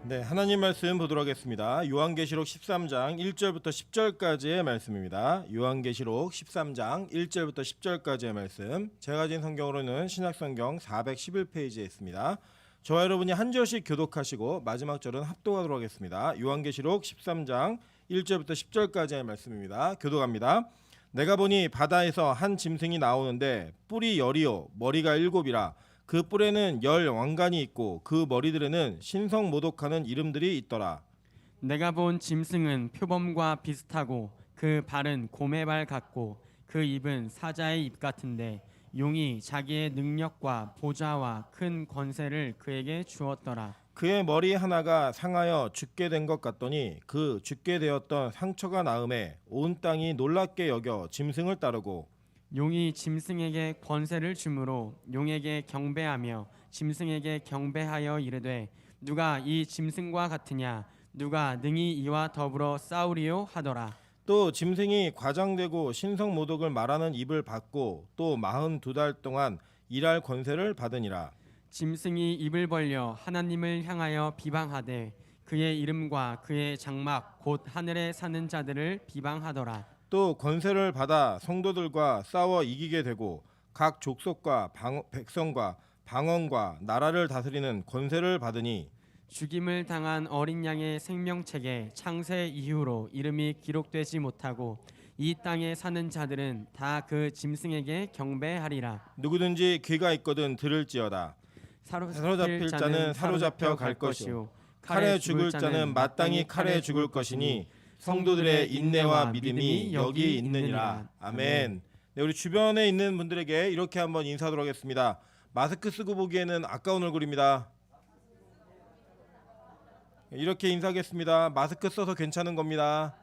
네, 하나님 말씀 보도록 하겠습니다. 요한계시록 13장 1절부터 10절까지의 말씀입니다. 요한계시록 13장 1절부터 10절까지의 말씀. 제가 가진 성경으로는 신약성경 411페이지에 있습니다. 저와 여러분이 한 절씩 교독하시고 마지막 절은 합독하도록 하겠습니다. 요한계시록 13장 1절부터 10절까지의 말씀입니다. 교독합니다. 내가 보니 바다에서 한 짐승이 나오는데 뿔이 10이요 머리가 7이라. 그 뿔에는 10 왕관이 있고 그 머리들에는 신성 모독하는 이름들이 있더라. 내가 본 짐승은 표범과 비슷하고 그 발은 곰의 발 같고 그 입은 사자의 입 같은데 용이 자기의 능력과 보좌와 큰 권세를 그에게 주었더라. 그의 머리 하나가 상하여 죽게 된 것 같더니 그 죽게 되었던 상처가 나음에 온 땅이 놀랍게 여겨 짐승을 따르고 용이 짐승에게 권세를 주므로 용에게 경배하며 짐승에게 경배하여 이르되 누가 이 짐승과 같으냐 누가 능히 이와 더불어 싸우리요 하더라. 또 짐승이 과장되고 신성 모독을 말하는 입을 받고 또 42달 동안 일할 권세를 받으니라. 짐승이 입을 벌려 하나님을 향하여 비방하되 그의 이름과 그의 장막 곧 하늘에 사는 자들을 비방하더라. 또 권세를 받아 성도들과 싸워 이기게 되고 각 족속과 백성과 방언과 나라를 다스리는 권세를 받으니 죽임을 당한 어린 양의 생명책에 창세 이후로 이름이 기록되지 못하고 이 땅에 사는 자들은 다 그 짐승에게 경배하리라. 누구든지 귀가 있거든 들을지어다. 사로잡힐 자는 사로잡혀 갈 것이요 칼에 죽을 자는 마땅히 칼에 죽을 것이니 성도들의 인내와 믿음이 여기 있느니라. 아멘. 네, 우리 주변에 있는 분들에게 이렇게 한번 인사하도록 하겠습니다. 마스크 쓰고 보기에는 아까운 얼굴입니다. 이렇게 인사하겠습니다. 마스크 써서 괜찮은 겁니다.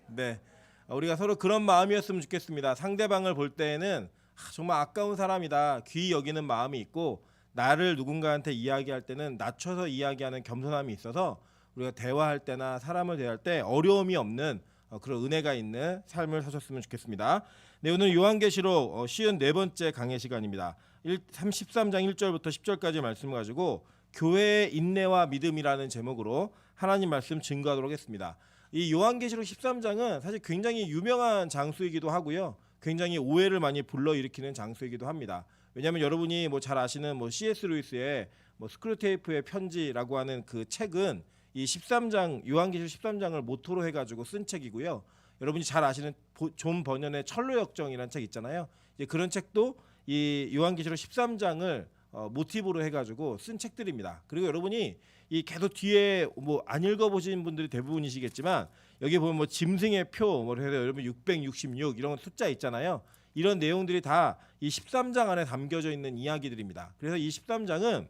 네, 우리가 서로 그런 마음이었으면 좋겠습니다. 상대방을 볼 때에는 정말 아까운 사람이다 귀히 여기는 마음이 있고 나를 누군가한테 이야기할 때는 낮춰서 이야기하는 겸손함이 있어서 우리가 대화할 때나 사람을 대할 때 어려움이 없는 그런 은혜가 있는 삶을 사셨으면 좋겠습니다. 네, 오늘 요한계시록 54번째 강의 시간입니다. 13장 1절부터 10절까지 말씀을 가지고 교회의 인내와 믿음이라는 제목으로 하나님 말씀 증거하도록 하겠습니다. 이 요한계시록 13장은 사실 굉장히 유명한 장소이기도 하고요. 굉장히 오해를 많이 불러일으키는 장소이기도 합니다. 왜냐하면 여러분이 잘 아시는 C.S. 루이스의 스크루테이프의 편지라고 하는 그 책은 이 13장 요한계시록 13장을 모토로 해가지고 쓴 책이고요. 여러분이 잘 아시는 존 버년의 철로역정이라는 책 있잖아요. 이제 그런 책도 이 요한계시록 13장을 모티브로 해가지고 쓴 책들입니다. 그리고 여러분이 이 계속 뒤에 안 읽어보신 분들이 대부분이시겠지만 여기 보면 짐승의 표 해서 여러분 666 이런 숫자 있잖아요. 이런 내용들이 다 이 13장 안에 담겨져 있는 이야기들입니다. 그래서 이 13장은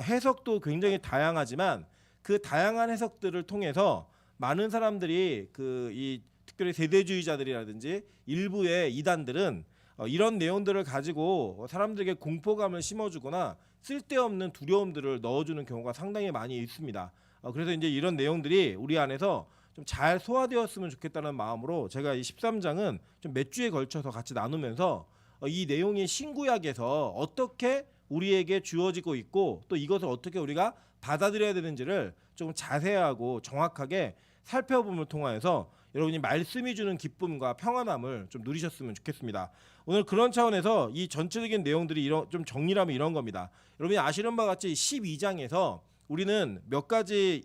해석도 굉장히 다양하지만 그 다양한 해석들을 통해서 많은 사람들이 이 특별히 세대주의자들이라든지 일부의 이단들은 이런 내용들을 가지고 사람들에게 공포감을 심어주거나 쓸데없는 두려움들을 넣어주는 경우가 상당히 많이 있습니다. 그래서 이제 이런 내용들이 우리 안에서 좀 잘 소화되었으면 좋겠다는 마음으로 제가 이 13장은 좀 몇 주에 걸쳐서 같이 나누면서 이 내용이 신구약에서 어떻게 우리에게 주어지고 있고 또 이것을 어떻게 우리가 받아들여야 되는지를 조금 자세하고 정확하게 살펴봄을 통하여서 여러분이 말씀이 주는 기쁨과 평안함을 좀 누리셨으면 좋겠습니다. 오늘 그런 차원에서 이 전체적인 내용들이 좀 정리하면 이런 겁니다. 여러분이 아시는 바와 같이 12장에서 우리는 몇 가지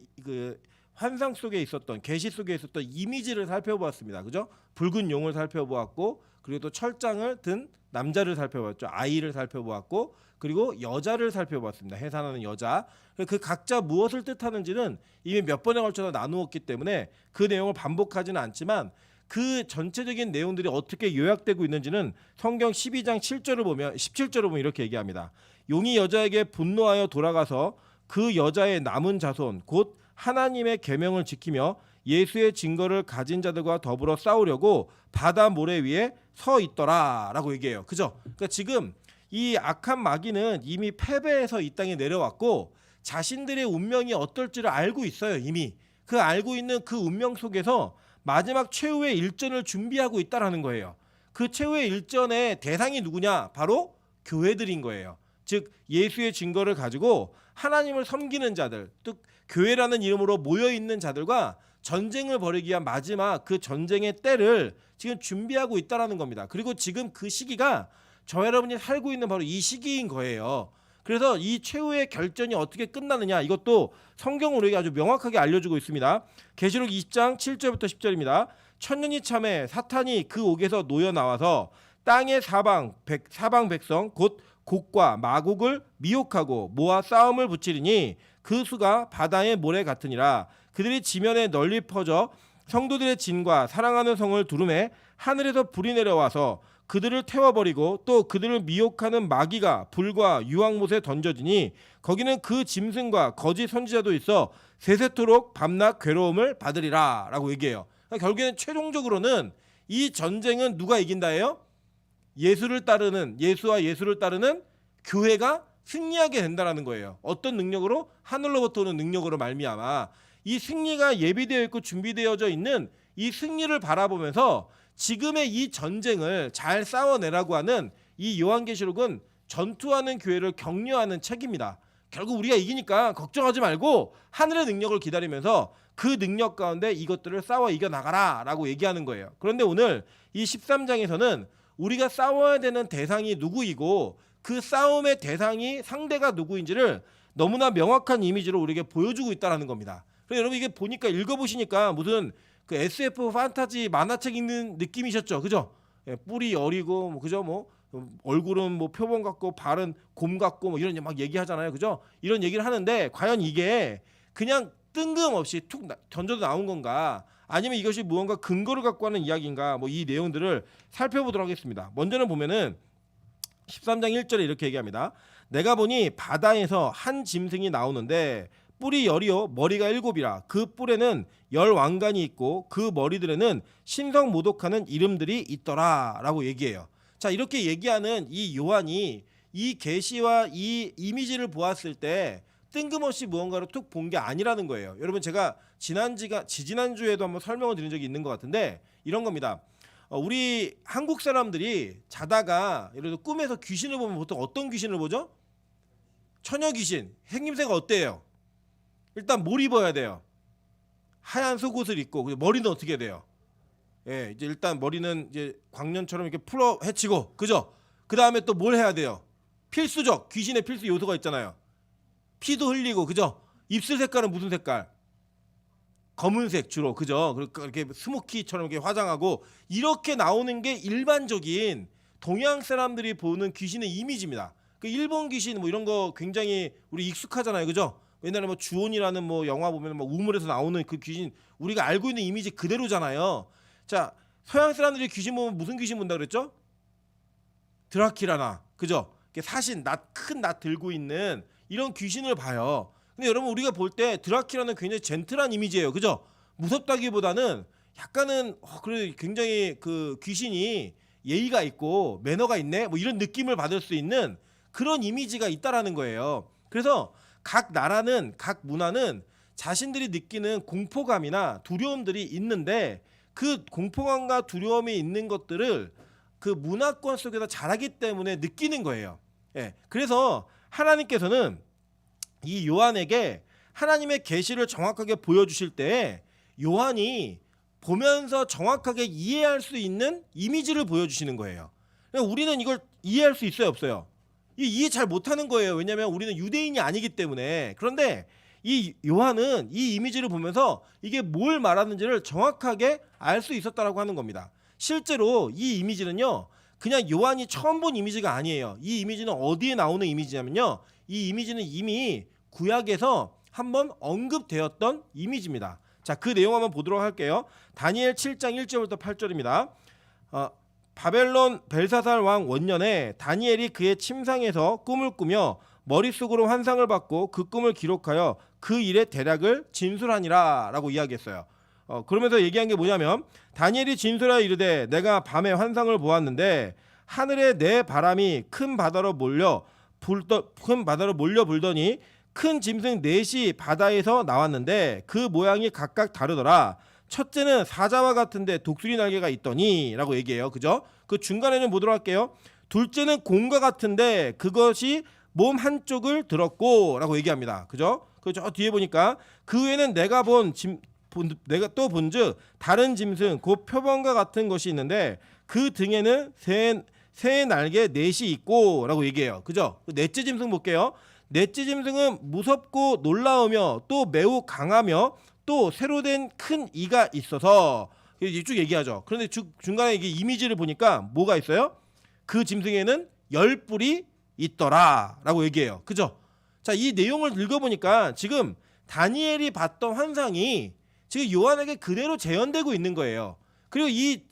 환상 속에 있었던 계시 속에 있었던 이미지를 살펴보았습니다. 그죠? 붉은 용을 살펴보았고 그리고 또 철장을 든 남자를 살펴보았죠. 아이를 살펴보았고 그리고 여자를 살펴보았습니다. 해산하는 여자. 그 각자 무엇을 뜻하는지는 이미 몇 번에 걸쳐서 나누었기 때문에 그 내용을 반복하지는 않지만 그 전체적인 내용들이 어떻게 요약되고 있는지는 성경 12장 7절을 보면 17절을 보면 이렇게 얘기합니다. 용이 여자에게 분노하여 돌아가서 그 여자의 남은 자손 곧 하나님의 계명을 지키며 예수의 증거를 가진 자들과 더불어 싸우려고 바다 모래 위에 서 있더라라고 얘기해요. 그죠? 그러니까 지금 이 악한 마귀는 이미 패배해서 이 땅에 내려왔고 자신들의 운명이 어떨지를 알고 있어요. 이미 그 알고 있는 그 운명 속에서 마지막 최후의 일전을 준비하고 있다라는 거예요. 그 최후의 일전의 대상이 누구냐? 바로 교회들인 거예요. 즉 예수의 증거를 가지고 하나님을 섬기는 자들, 즉 교회라는 이름으로 모여 있는 자들과 전쟁을 벌이기 위한 마지막 그 전쟁의 때를 지금 준비하고 있다라는 겁니다. 그리고 지금 그 시기가 저 여러분이 살고 있는 바로 이 시기인 거예요. 그래서 이 최후의 결전이 어떻게 끝나느냐, 이것도 성경 우리에게 아주 명확하게 알려주고 있습니다. 계시록 20장 7절부터 10절입니다. 천년이 참에 사탄이 그 옥에서 놓여 나와서 땅의 사방 백성 곧 곡과 마곡을 미혹하고 모아 싸움을 붙이리니 그 수가 바다의 모래 같으니라. 그들이 지면에 널리 퍼져 성도들의 진과 사랑하는 성을 두루매 하늘에서 불이 내려와서 그들을 태워버리고 또 그들을 미혹하는 마귀가 불과 유황못에 던져지니 거기는 그 짐승과 거짓 선지자도 있어 세세토록 밤낮 괴로움을 받으리라 라고 얘기해요. 그러니까 결국에는 최종적으로는 이 전쟁은 누가 이긴다예요? 예수와 예수를 따르는 교회가 승리하게 된다는 거예요. 어떤 능력으로? 하늘로부터 오는 능력으로 말미암아 이 승리가 예비되어 있고 준비되어져 있는 이 승리를 바라보면서 지금의 이 전쟁을 잘 싸워내라고 하는 이 요한계시록은 전투하는 교회를 격려하는 책입니다. 결국 우리가 이기니까 걱정하지 말고 하늘의 능력을 기다리면서 그 능력 가운데 이것들을 싸워 이겨나가라 라고 얘기하는 거예요. 그런데 오늘 이 13장에서는 우리가 싸워야 되는 대상이 누구이고 그 싸움의 대상이 상대가 누구인지를 너무나 명확한 이미지로 우리에게 보여주고 있다는 겁니다. 그래서 여러분 이게 보니까 읽어보시니까 무슨 그 SF 판타지 만화책 읽는 느낌이셨죠, 그죠? 예, 뿔이 여리고 뭐 그죠, 뭐 얼굴은 뭐 표범 같고 발은 곰 같고 뭐 이런 막 얘기하잖아요, 그죠? 이런 얘기를 하는데 과연 이게 그냥 뜬금없이 툭 던져도 나온 건가? 아니면 이것이 무언가 근거를 갖고 하는 이야기인가? 뭐 이 내용들을 살펴보도록 하겠습니다. 먼저는 보면은 13장 1절에 이렇게 얘기합니다. 내가 보니 바다에서 한 짐승이 나오는데 뿔이 열이요 머리가 7이라 그 뿔에는 10왕관이 있고 그 머리들에는 신성모독하는 이름들이 있더라 라고 얘기해요. 자, 이렇게 얘기하는 이 요한이 이 계시와 이 이미지를 보았을 때 뜬금없이 무언가를 툭 본 게 아니라는 거예요. 여러분 제가 지지난주에도 한번 설명을 드린 적이 있는 것 같은데 이런 겁니다. 우리 한국 사람들이 자다가 예를 들어 꿈에서 귀신을 보면 보통 어떤 귀신을 보죠? 처녀 귀신. 생김새가 어때요? 일단 뭘 입어야 돼요? 하얀 속옷을 입고 머리는 어떻게 돼요? 예, 이제 일단 머리는 이제 광년처럼 이렇게 풀어 헤치고, 그죠? 그 다음에 또 뭘 해야 돼요? 필수적 귀신의 필수 요소가 있잖아요. 피도 흘리고, 그죠? 입술 색깔은 무슨 색깔? 검은색 주로, 그죠? 이렇게 스모키처럼 이렇게 화장하고 이렇게 나오는 게 일반적인 동양 사람들이 보는 귀신의 이미지입니다. 그 일본 귀신 뭐 이런 거 굉장히 우리 익숙하잖아요, 그죠? 옛날에 뭐 주온이라는 뭐 영화 보면 막 우물에서 나오는 그 귀신 우리가 알고 있는 이미지 그대로잖아요. 자, 서양 사람들이 귀신 보면 무슨 귀신 본다 그랬죠? 드라큘라나, 그죠? 사신 큰 낫 들고 있는 이런 귀신을 봐요. 근데 여러분 우리가 볼 때 드라큘라는 굉장히 젠틀한 이미지예요, 그죠? 무섭다기보다는 약간은 그래 굉장히 그 귀신이 예의가 있고 매너가 있네, 뭐 이런 느낌을 받을 수 있는 그런 이미지가 있다라는 거예요. 그래서 각 나라는 각 문화는 자신들이 느끼는 공포감이나 두려움들이 있는데 그 공포감과 두려움이 있는 것들을 그 문화권 속에서 자라기 때문에 느끼는 거예요. 예, 그래서 하나님께서는 이 요한에게 하나님의 계시를 정확하게 보여주실 때 요한이 보면서 정확하게 이해할 수 있는 이미지를 보여주시는 거예요. 그러니까 우리는 이걸 이해할 수 있어요, 없어요? 이해 잘 못하는 거예요. 왜냐하면 우리는 유대인이 아니기 때문에. 그런데 이 요한은 이 이미지를 보면서 이게 뭘 말하는지를 정확하게 알 수 있었다라고 하는 겁니다. 실제로 이 이미지는요, 그냥 요한이 처음 본 이미지가 아니에요. 이 이미지는 어디에 나오는 이미지냐면요, 이 이미지는 이미 구약에서 한번 언급되었던 이미지입니다. 자, 그 내용 한번 보도록 할게요. 다니엘 7장 1절부터 8절입니다. 바벨론 벨사살 왕 원년에 다니엘이 그의 침상에서 꿈을 꾸며 머릿속으로 환상을 받고 그 꿈을 기록하여 그 일의 대략을 진술하니라 라고 이야기했어요. 그러면서 얘기한 게 뭐냐면, 다니엘이 진술하여 이르되 내가 밤에 환상을 보았는데 하늘에 내 바람이 큰 바다로 몰려 불더니 큰 짐승 넷이 바다에서 나왔는데 그 모양이 각각 다르더라. 첫째는 사자와 같은데 독수리 날개가 있더니 라고 얘기해요, 그죠? 그 중간에는 보도록 할게요. 둘째는 곰과 같은데 그것이 몸 한쪽을 들었고라고 얘기합니다. 그죠? 저 뒤에 보니까 그 외에는 내가 또 본즉 다른 짐승 곧 표범과 같은 것이 있는데 그 등에는 새 날개 넷이 있고라고 얘기해요. 그죠? 넷째 짐승 볼게요. 넷째 짐승은 무섭고 놀라우며 또 매우 강하며 또 새로 된 큰 이가 있어서 쭉 얘기하죠. 그런데 중간에 이게 이미지를 보니까 뭐가 있어요? 그 짐승에는 10뿔이 있더라라고 얘기해요. 그죠? 자, 이 내용을 읽어보니까 지금 다니엘이 봤던 환상이 지금 요한에게 그대로 재현되고 있는 거예요. 그리고 이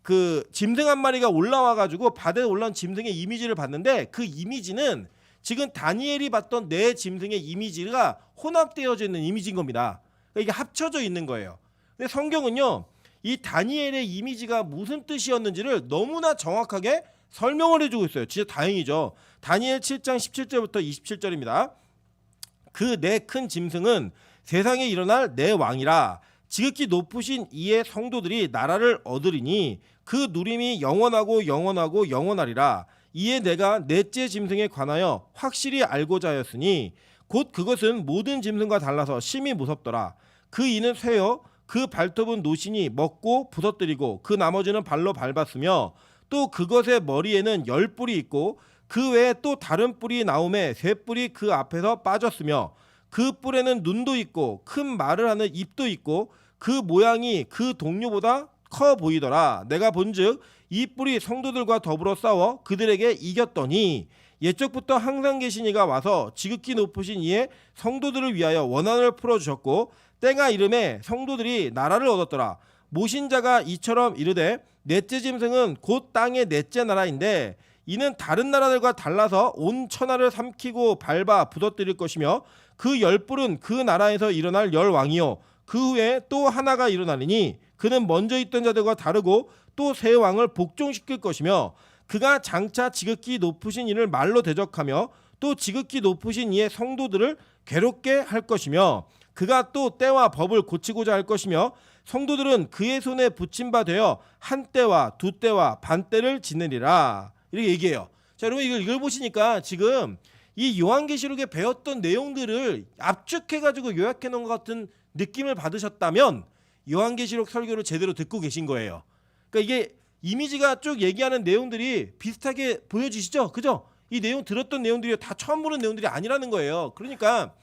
그 짐승 한 마리가 올라와 가지고 바다에 올라온 짐승의 이미지를 봤는데 그 이미지는 지금 다니엘이 봤던 네 짐승의 이미지가 혼합되어져 있는 이미지인 겁니다. 그러니까 이게 합쳐져 있는 거예요. 근데 성경은요, 이 다니엘의 이미지가 무슨 뜻이었는지를 너무나 정확하게 설명을 해주고 있어요. 진짜 다행이죠. 다니엘 7장 17절부터 27절입니다. 그 네 큰 짐승은 세상에 일어날 네 왕이라 지극히 높으신 이의 성도들이 나라를 얻으리니 그 누림이 영원하고 영원하고 영원하리라. 이에 내가 넷째 짐승에 관하여 확실히 알고자 하였으니 곧 그것은 모든 짐승과 달라서 심히 무섭더라. 그 이는 쇠요 그 발톱은 노신이 먹고 부서뜨리고 그 나머지는 발로 밟았으며 또 그것의 머리에는 10뿔이 있고 그 외에 또 다른 뿔이 나오매 3뿔이 그 앞에서 빠졌으며 그 뿔에는 눈도 있고 큰 말을 하는 입도 있고 그 모양이 그 동료보다 커 보이더라. 내가 본즉 이 뿔이 성도들과 더불어 싸워 그들에게 이겼더니 옛적부터 항상 계신 이가 와서 지극히 높으신 이의 성도들을 위하여 원한을 풀어주셨고 때가 이름에 성도들이 나라를 얻었더라. 모신 자가 이처럼 이르되 넷째 짐승은 곧 땅의 넷째 나라인데 이는 다른 나라들과 달라서 온 천하를 삼키고 밟아 부서뜨릴 것이며 그 10뿔은 그 나라에서 일어날 10왕이요 그 후에 또 하나가 일어나리니 그는 먼저 있던 자들과 다르고 또 새 왕을 복종시킬 것이며 그가 장차 지극히 높으신 이를 말로 대적하며 또 지극히 높으신 이의 성도들을 괴롭게 할 것이며 그가 또 때와 법을 고치고자 할 것이며 성도들은 그의 손에 붙임 바 되어 한 때와 두 때와 반 때를 지내리라. 이렇게 얘기해요. 자, 여러분 이걸 읽어보시니까 지금 이 요한계시록에 배웠던 내용들을 압축해가지고 요약해 놓은 것 같은 느낌을 받으셨다면 요한계시록 설교를 제대로 듣고 계신 거예요. 그러니까 이게 이미지가 쭉 얘기하는 내용들이 비슷하게 보여지시죠? 그죠? 이 내용 들었던 내용들이 다 처음 보는 내용들이 아니라는 거예요. 그러니까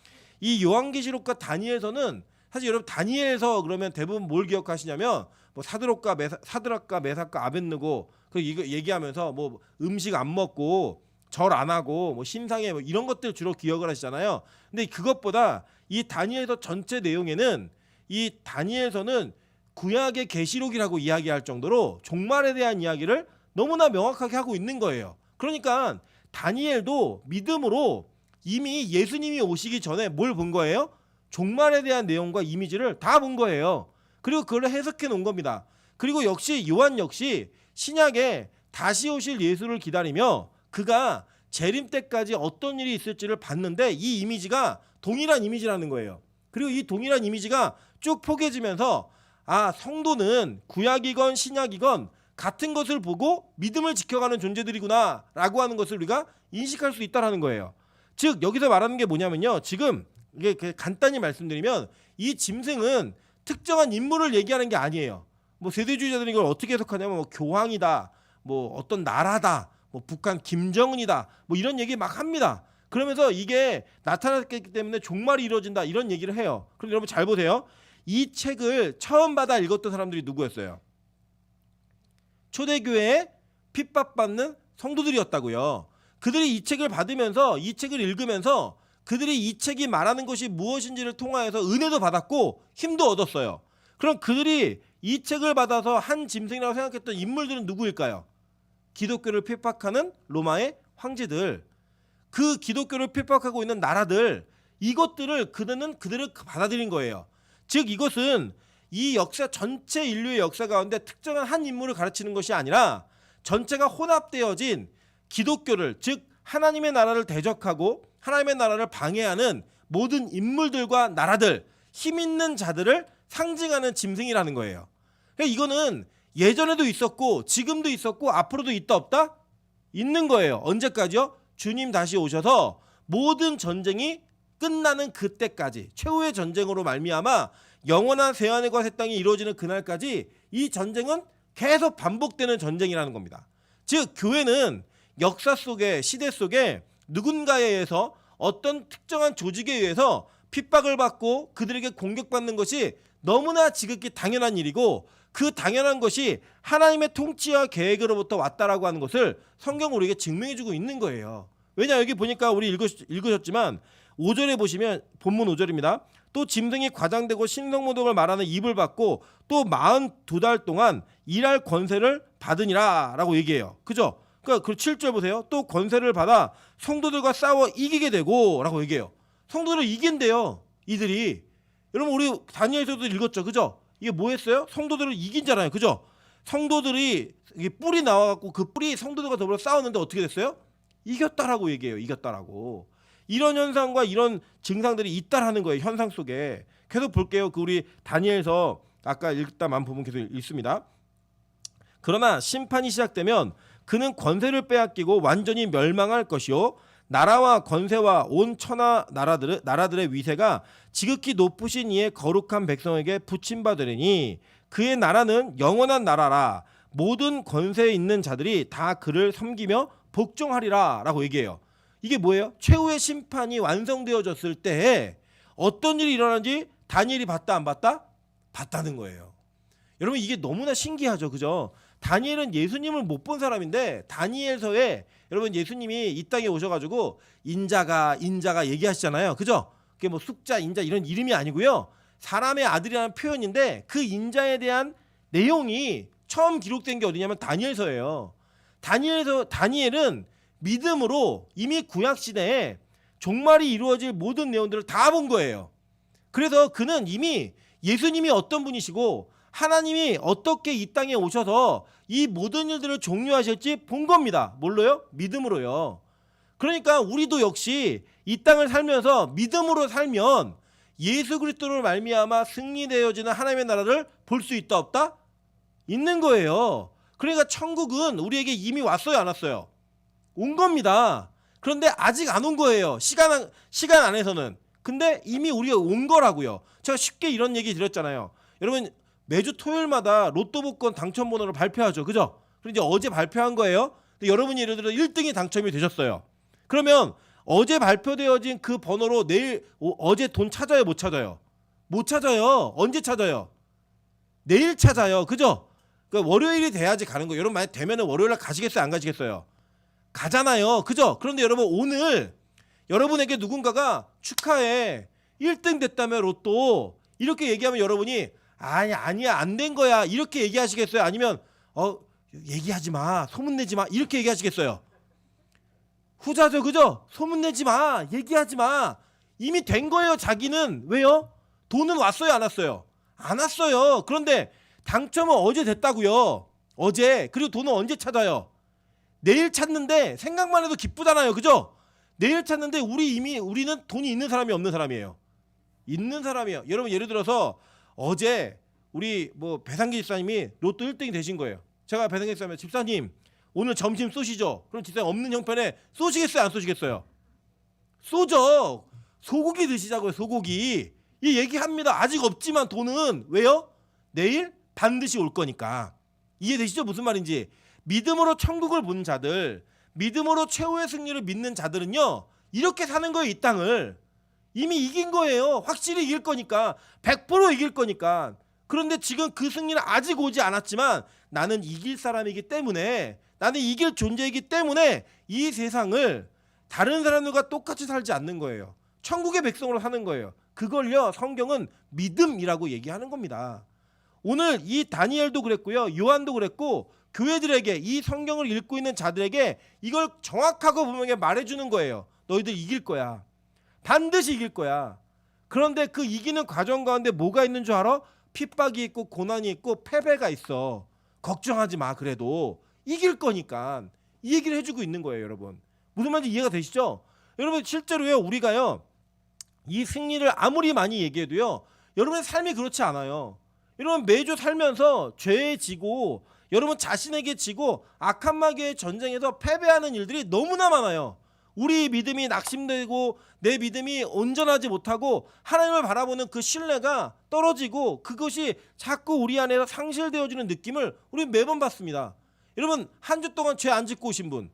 이 요한계시록과 다니엘서는 사실 여러분 다니엘서 그러면 대부분 뭘 기억하시냐면 뭐 사드락과 메삭과 아벳느고 그 이거 얘기하면서 뭐 음식 안 먹고 절 안 하고 뭐 심상에 뭐 이런 것들 주로 기억을 하시잖아요. 근데 그것보다 이 다니엘서 전체 내용에는 이 다니엘서는 구약의 계시록이라고 이야기할 정도로 종말에 대한 이야기를 너무나 명확하게 하고 있는 거예요. 그러니까 다니엘도 믿음으로 이미 예수님이 오시기 전에 뭘 본 거예요? 종말에 대한 내용과 이미지를 다 본 거예요. 그리고 그걸 해석해 놓은 겁니다. 그리고 역시 요한 역시 신약에 다시 오실 예수를 기다리며 그가 재림 때까지 어떤 일이 있을지를 봤는데 이 이미지가 동일한 이미지라는 거예요. 그리고 이 동일한 이미지가 쭉 포개지면서 아, 성도는 구약이건 신약이건 같은 것을 보고 믿음을 지켜가는 존재들이구나 라고 하는 것을 우리가 인식할 수 있다는 거예요. 즉 여기서 말하는 게 뭐냐면요, 지금 이게 간단히 말씀드리면 이 짐승은 특정한 인물을 얘기하는 게 아니에요. 뭐 세대주의자들이 이걸 어떻게 해석하냐면 뭐 교황이다, 뭐 어떤 나라다, 뭐 북한 김정은이다, 뭐 이런 얘기 막 합니다. 그러면서 이게 나타났기 때문에 종말이 이루어진다 이런 얘기를 해요. 그럼 여러분 잘 보세요. 이 책을 처음 받아 읽었던 사람들이 누구였어요? 초대교회에 핍박받는 성도들이었다고요. 그들이 이 책을 받으면서 이 책을 읽으면서 그들이 이 책이 말하는 것이 무엇인지를 통하여서 은혜도 받았고 힘도 얻었어요. 그럼 그들이 이 책을 받아서 한 짐승이라고 생각했던 인물들은 누구일까요? 기독교를 핍박하는 로마의 황제들, 그 기독교를 핍박하고 있는 나라들, 이것들을 그들은 받아들인 거예요. 즉 이것은 이 역사 전체 인류의 역사 가운데 특정한 한 인물을 가르치는 것이 아니라 전체가 혼합되어진 기독교를, 즉 하나님의 나라를 대적하고 하나님의 나라를 방해하는 모든 인물들과 나라들, 힘 있는 자들을 상징하는 짐승이라는 거예요. 그러니까 이거는 예전에도 있었고 지금도 있었고 앞으로도 있다 없다? 있는 거예요. 언제까지요? 주님 다시 오셔서 모든 전쟁이 끝나는 그때까지 최후의 전쟁으로 말미암아 영원한 새하늘과 새 땅이 이루어지는 그날까지 이 전쟁은 계속 반복되는 전쟁이라는 겁니다. 즉 교회는 역사 속에 시대 속에 누군가에 의해서 어떤 특정한 조직에 의해서 핍박을 받고 그들에게 공격받는 것이 너무나 지극히 당연한 일이고 그 당연한 것이 하나님의 통치와 계획으로부터 왔다라고 하는 것을 성경은 우리에게 증명해주고 있는 거예요. 왜냐 여기 보니까 우리 읽으셨지만 5절에 보시면 본문 5절입니다. 또 짐승이 과장되고 신성모독을 말하는 입을 받고 또 42달 동안 일할 권세를 받으니라 라고 얘기해요. 그죠? 그러니까 그 7절 보세요. 또 권세를 받아 성도들과 싸워 이기게 되고 라고 얘기해요. 성도들을 이긴대요. 이들이. 여러분 우리 다니엘서도 읽었죠. 그죠? 이게 뭐 했어요? 성도들을 이긴잖아요. 그죠? 성도들이 이게 뿔이 나와갖고 그 뿔이 성도들과 더불어 싸웠는데 어떻게 됐어요? 이겼다라고 얘기해요. 이겼다라고. 이런 현상과 이런 증상들이 있다라는 거예요. 현상 속에. 계속 볼게요. 그 우리 다니엘서 아까 읽다만 부분 계속 읽습니다. 그러나 심판이 시작되면 그는 권세를 빼앗기고 완전히 멸망할 것이요 나라와 권세와 온 천하 나라들의 위세가 지극히 높으신 이의 거룩한 백성에게 붙임받으리니 그의 나라는 영원한 나라라 모든 권세에 있는 자들이 다 그를 섬기며 복종하리라 라고 얘기해요. 이게 뭐예요? 최후의 심판이 완성되어졌을 때 어떤 일이 일어나는지 다니엘이 봤다 안 봤다? 봤다는 거예요. 여러분 이게 너무나 신기하죠. 그죠? 다니엘은 예수님을 못 본 사람인데 다니엘서에 여러분 예수님이 이 땅에 오셔가지고 인자가 얘기하시잖아요. 그죠? 그게 뭐 숙자, 인자 이런 이름이 아니고요. 사람의 아들이라는 표현인데 그 인자에 대한 내용이 처음 기록된 게 어디냐면 다니엘서예요. 다니엘은 믿음으로 이미 구약시대에 종말이 이루어질 모든 내용들을 다 본 거예요. 그래서 그는 이미 예수님이 어떤 분이시고 하나님이 어떻게 이 땅에 오셔서 이 모든 일들을 종료하실지 본 겁니다. 뭘로요? 믿음으로요. 그러니까 우리도 역시 이 땅을 살면서 믿음으로 살면 예수 그리스도를 말미암아 승리되어지는 하나님의 나라를 볼 수 있다 없다? 있는 거예요. 그러니까 천국은 우리에게 이미 왔어요 안 왔어요? 온 겁니다. 그런데 아직 안 온 거예요. 시간 안에서는. 근데 이미 우리가 온 거라고요. 제가 쉽게 이런 얘기 드렸잖아요. 여러분 매주 토요일마다 로또 복권 당첨번호를 발표하죠. 그죠? 그리고 이제 어제 발표한 거예요. 근데 여러분이 예를 들어 1등이 당첨이 되셨어요. 그러면 어제 발표되어진 그 번호로 내일 어제 돈 찾아요 못 찾아요? 못 찾아요. 언제 찾아요? 내일 찾아요. 그죠? 그러니까 월요일이 돼야지 가는 거예요. 여러분 만약 되면은 월요일 날 가시겠어요? 안 가시겠어요? 가잖아요. 그죠? 그런데 여러분 오늘 여러분에게 누군가가 축하해 1등 됐다며 로또 이렇게 얘기하면 여러분이 아니야 안 된 거야 이렇게 얘기하시겠어요? 아니면 얘기하지 마 소문내지 마 이렇게 얘기하시겠어요? 후자죠. 그죠? 소문내지 마 얘기하지 마 이미 된 거예요. 자기는. 왜요? 돈은 왔어요 안 왔어요? 안 왔어요. 그런데 당첨은 어제 됐다고요. 어제. 그리고 돈은 언제 찾아요? 내일 찾는데 생각만 해도 기쁘잖아요. 그죠? 내일 찾는데 우리는 돈이 있는 사람이 없는 사람이에요. 있는 사람이에요. 여러분 예를 들어서 어제 우리 뭐 배상기 집사님이 로또 1등이 되신 거예요. 제가 배상기 집사님 집사님 오늘 점심 쏘시죠? 그럼 집사님 없는 형편에 쏘시겠어요 안 쏘시겠어요? 쏘죠. 소고기 드시자고요. 소고기. 이 얘기합니다. 아직 없지만 돈은 왜요? 내일 반드시 올 거니까. 이해되시죠? 무슨 말인지. 믿음으로 천국을 본 자들, 믿음으로 최후의 승리를 믿는 자들은요 이렇게 사는 거예요. 이 땅을 이미 이긴 거예요. 확실히 이길 거니까 100% 이길 거니까. 그런데 지금 그 승리는 아직 오지 않았지만 나는 이길 사람이기 때문에 나는 이길 존재이기 때문에 이 세상을 다른 사람들과 똑같이 살지 않는 거예요. 천국의 백성으로 사는 거예요. 그걸요 성경은 믿음이라고 얘기하는 겁니다. 오늘 이 다니엘도 그랬고요 요한도 그랬고 교회들에게 이 성경을 읽고 있는 자들에게 이걸 정확하고 분명히 말해주는 거예요. 너희들 이길 거야. 반드시 이길 거야. 그런데 그 이기는 과정 가운데 뭐가 있는 줄 알아? 핍박이 있고 고난이 있고 패배가 있어. 걱정하지 마. 그래도 이길 거니까. 이 얘기를 해주고 있는 거예요. 여러분 무슨 말인지 이해가 되시죠? 여러분 실제로요 우리가요 이 승리를 아무리 많이 얘기해도요 여러분의 삶이 그렇지 않아요. 여러분 매주 살면서 죄에 지고 여러분 자신에게 지고 악한 마귀의 전쟁에서 패배하는 일들이 너무나 많아요. 우리 믿음이 낙심되고 내 믿음이 온전하지 못하고 하나님을 바라보는 그 신뢰가 떨어지고 그것이 자꾸 우리 안에서 상실되어지는 느낌을 우리 매번 받습니다. 여러분 한 주 동안 죄 안 짓고 오신 분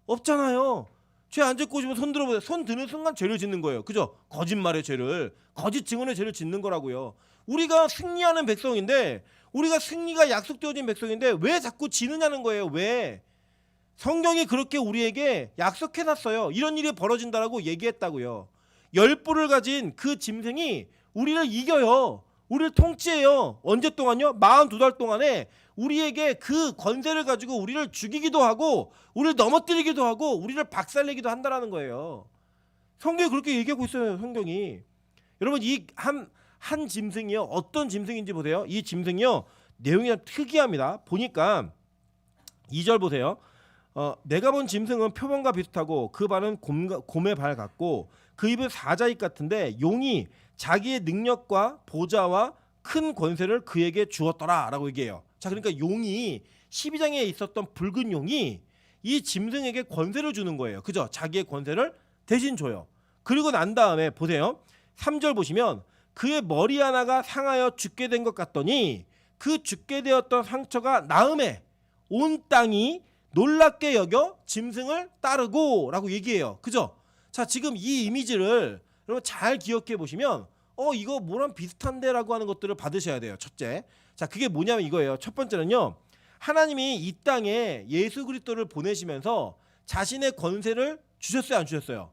없잖아요. 죄 안 짓고 오시면 손 들어보세요. 손 드는 순간 죄를 짓는 거예요. 그죠? 거짓말의 죄를, 거짓 증언의 죄를 짓는 거라고요. 우리가 승리하는 백성인데, 우리가 승리가 약속되어진 백성인데 왜 자꾸 지느냐는 거예요. 왜? 성경이 그렇게 우리에게 약속해놨어요. 이런 일이 벌어진다라고 얘기했다고요. 10뿔을 가진 그 짐승이 우리를 이겨요. 우리를 통치해요. 언제 동안요? 42달 동안에 우리에게 그 권세를 가지고 우리를 죽이기도 하고 우리를 넘어뜨리기도 하고 우리를 박살내기도 한다라는 거예요. 성경이 그렇게 얘기하고 있어요. 성경이. 여러분 이 한 짐승이요. 어떤 짐승인지 보세요. 이 짐승이요. 내용이 특이합니다. 보니까 2절 보세요. 내가 본 짐승은 표범과 비슷하고 그 발은 곰의 발 같고 그 입은 사자입 같은데 용이 자기의 능력과 보좌와 큰 권세를 그에게 주었더라 라고 얘기해요. 자, 그러니까 용이 12장에 있었던 붉은 용이 이 짐승에게 권세를 주는 거예요. 그죠? 자기의 권세를 대신 줘요. 그리고 난 다음에 보세요. 3절 보시면 그의 머리 하나가 상하여 죽게 된 것 같더니 그 죽게 되었던 상처가 나음에 온 땅이 놀랍게 여겨 짐승을 따르고 라고 얘기해요. 그죠? 자, 지금 이 이미지를 여러분 잘 기억해 보시면 이거 뭐랑 비슷한데 라고 하는 것들을 받으셔야 돼요. 첫째. 자, 그게 뭐냐면 이거예요. 첫 번째는요. 하나님이 이 땅에 예수 그리스도를 보내시면서 자신의 권세를 주셨어요? 안 주셨어요?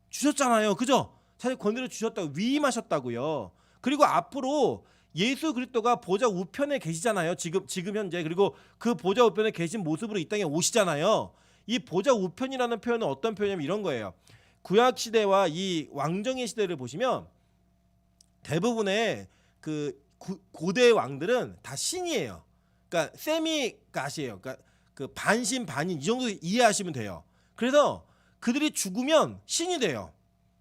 주셨잖아요. 그죠? 자신의 권세를 주셨다고 위임하셨다고요. 그리고 앞으로 예수 그리스도가 보좌 우편에 계시잖아요. 지금 현재. 그리고 그 보좌 우편에 계신 모습으로 이 땅에 오시잖아요. 이 보좌 우편이라는 표현은 어떤 표현이냐면 이런 거예요. 구약 시대와 이 왕정의 시대를 보시면 대부분의 그 고대 왕들은 다 신이에요. 그러니까 세미 갓이에요. 그러니까 그 반신 반인 이 정도 이해하시면 돼요. 그래서 그들이 죽으면 신이 돼요.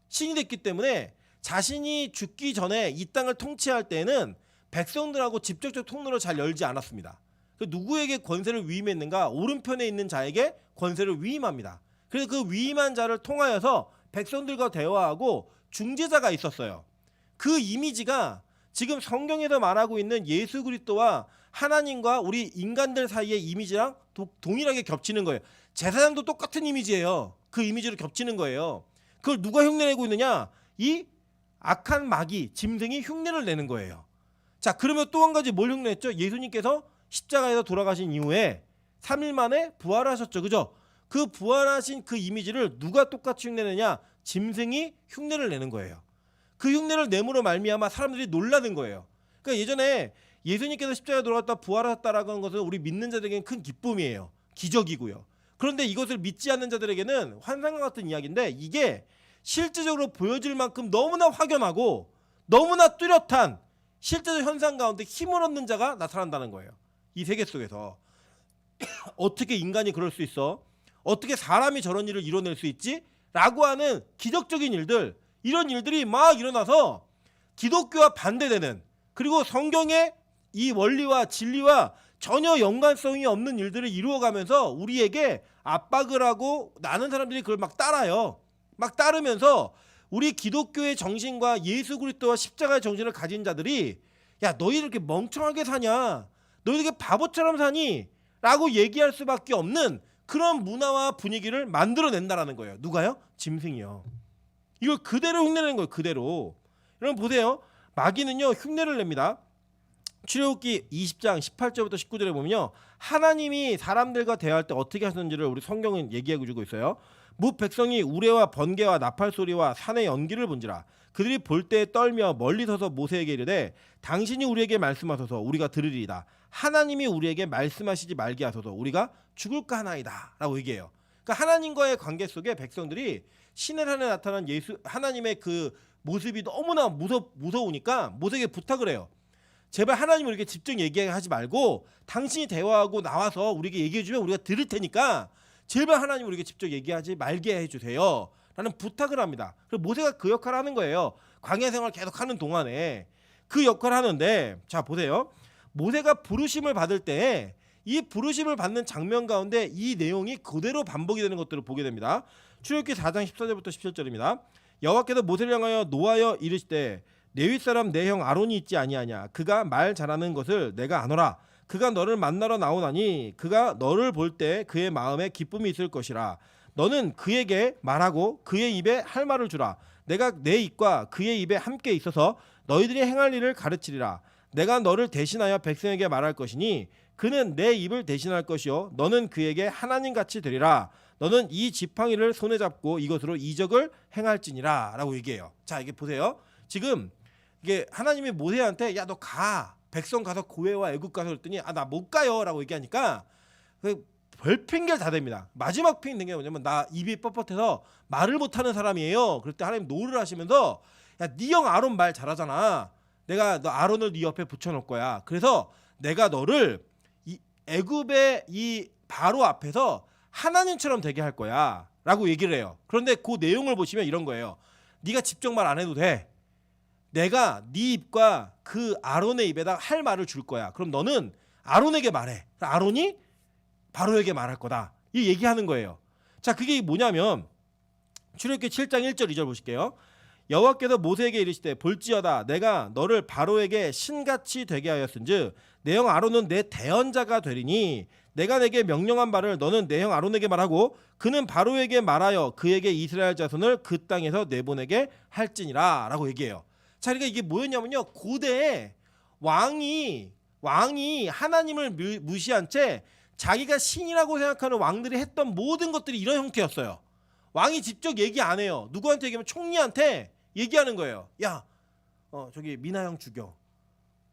신이 됐기 때문에 자신이 죽기 전에 이 땅을 통치할 때는 백성들하고 직접적 통로를 잘 열지 않았습니다. 누구에게 권세를 위임했는가? 오른편에 있는 자에게 권세를 위임합니다. 그래서 그 위임한 자를 통하여서 백성들과 대화하고 중재자가 있었어요. 그 이미지가 지금 성경에서 말하고 있는 예수 그리스도와 하나님과 우리 인간들 사이의 이미지랑 동일하게 겹치는 거예요. 제사장도 똑같은 이미지예요. 그 이미지로 겹치는 거예요. 그걸 누가 흉내내고 있느냐? 이 악한 마귀, 짐승이 흉내를 내는 거예요. 자, 그러면 또 한 가지 뭘 흉내냈죠? 예수님께서 십자가에서 돌아가신 이후에 3일 만에 부활하셨죠. 그죠? 그 부활하신 그 이미지를 누가 똑같이 흉내내냐? 짐승이 흉내를 내는 거예요. 그 흉내를 내므로 말미암아 사람들이 놀라는 거예요. 그러니까 예전에 예수님께서 십자가에 돌아갔다 부활하셨다라고 하는 것은 우리 믿는 자들에게는 큰 기쁨이에요. 기적이고요. 그런데 이것을 믿지 않는 자들에게는 환상과 같은 이야기인데 이게 실제적으로 보여질 만큼 너무나 확연하고 너무나 뚜렷한 실제적 현상 가운데 힘을 얻는 자가 나타난다는 거예요. 이 세계 속에서. 어떻게 인간이 그럴 수 있어? 어떻게 사람이 저런 일을 이뤄낼 수 있지? 라고 하는 기적적인 일들, 이런 일들이 막 일어나서 기독교와 반대되는, 그리고 성경의 이 원리와 진리와 전혀 연관성이 없는 일들을 이루어가면서 우리에게 압박을 하고 나는 사람들이 그걸 막 따라요. 막 따르면서 우리 기독교의 정신과 예수 그리스도와 십자가의 정신을 가진 자들이 야, 너희들 이렇게 멍청하게 사냐? 너희들 이렇게 바보처럼 사니? 라고 얘기할 수밖에 없는 그런 문화와 분위기를 만들어낸다라는 거예요. 누가요? 짐승이요. 이걸 그대로 흉내내는 거예요. 그대로. 여러분 보세요. 마귀는요 흉내를 냅니다. 출애굽기 20장 18절부터 19절에 보면요, 하나님이 사람들과 대화할 때 어떻게 하셨는지를 우리 성경은 얘기하고 주고 있어요. 무 백성이 우레와 번개와 나팔 소리와 산의 연기를 본지라 그들이 볼 때에 떨며 멀리 서서 모세에게 이르되 당신이 우리에게 말씀하소서 우리가 들으리이다. 하나님이 우리에게 말씀하시지 말게 하소서 우리가 죽을까 하나이다 라고 얘기해요. 그러니까 하나님과의 관계 속에 백성들이 신의 산에 나타난 예수 하나님의 그 모습이 너무나 무서우니까 모세에게 부탁을 해요. 제발 하나님을 이렇게 직접 얘기하지 말고 당신이 대화하고 나와서 우리에게 얘기해주면 우리가 들을 테니까 제발 하나님을 우리에게 직접 얘기하지 말게 해주세요 라는 부탁을 합니다. 그래서 모세가 그 역할을 하는 거예요. 광야 생활 계속 하는 동안에 그 역할을 하는데, 자 보세요. 모세가 부르심을 받을 때 이 부르심을 받는 장면 가운데 이 내용이 그대로 반복이 되는 것들을 보게 됩니다. 출애굽기 4장 14절부터 17절입니다. 여호와께서 모세를 향하여 노하여 이르시되 레위 사람 내 형 아론이 있지 아니하냐. 그가 말 잘하는 것을 내가 아노라. 그가 너를 만나러 나오나니 그가 너를 볼 때 그의 마음에 기쁨이 있을 것이라. 너는 그에게 말하고 그의 입에 할 말을 주라. 내가 내 입과 그의 입에 함께 있어서 너희들이 행할 일을 가르치리라. 내가 너를 대신하여 백성에게 말할 것이니 그는 내 입을 대신할 것이요 너는 그에게 하나님같이 되리라. 너는 이 지팡이를 손에 잡고 이것으로 이적을 행할지니라 라고 얘기해요. 자, 이게 보세요. 지금 이게 하나님이 모세한테 야 너 가, 백성 가서 고해와 애굽 가서 그랬더니 아 나 못 가요 라고 얘기하니까 별 핑계를 다 댑니다. 마지막 핑계가 뭐냐면 나 입이 뻣뻣해서 말을 못하는 사람이에요. 그럴 때 하나님 노를 하시면서 야 네 형 아론 말 잘하잖아. 내가 너 아론을 네 옆에 붙여놓을 거야. 그래서 내가 너를 이 애굽의 이 바로 앞에서 하나님처럼 되게 할 거야 라고 얘기를 해요. 그런데 그 내용을 보시면 이런 거예요. 네가 직접 말 안 해도 돼. 내가 네 입과 그 아론의 입에다 할 말을 줄 거야. 그럼 너는 아론에게 말해. 아론이 바로에게 말할 거다. 이 얘기하는 거예요. 자, 그게 뭐냐면 출애굽기 7장 1절 2절 보실게요. 여호와께서 모세에게 이르시되 볼지어다 내가 너를 바로에게 신같이 되게 하였은즉 내 형 아론은 내 대언자가 되리니 내가 내게 명령한 바를 너는 내 형 아론에게 말하고 그는 바로에게 말하여 그에게 이스라엘 자손을 그 땅에서 내보내게 할지니라 라고 얘기해요. 자, 그러니까 이게 뭐였냐면요. 고대에 왕이 하나님을 무시한 채 자기가 신이라고 생각하는 왕들이 했던 모든 것들이 이런 형태였어요. 왕이 직접 얘기 안 해요. 누구한테 얘기하면 총리한테 얘기하는 거예요. 야, 저기 미나 형 죽여.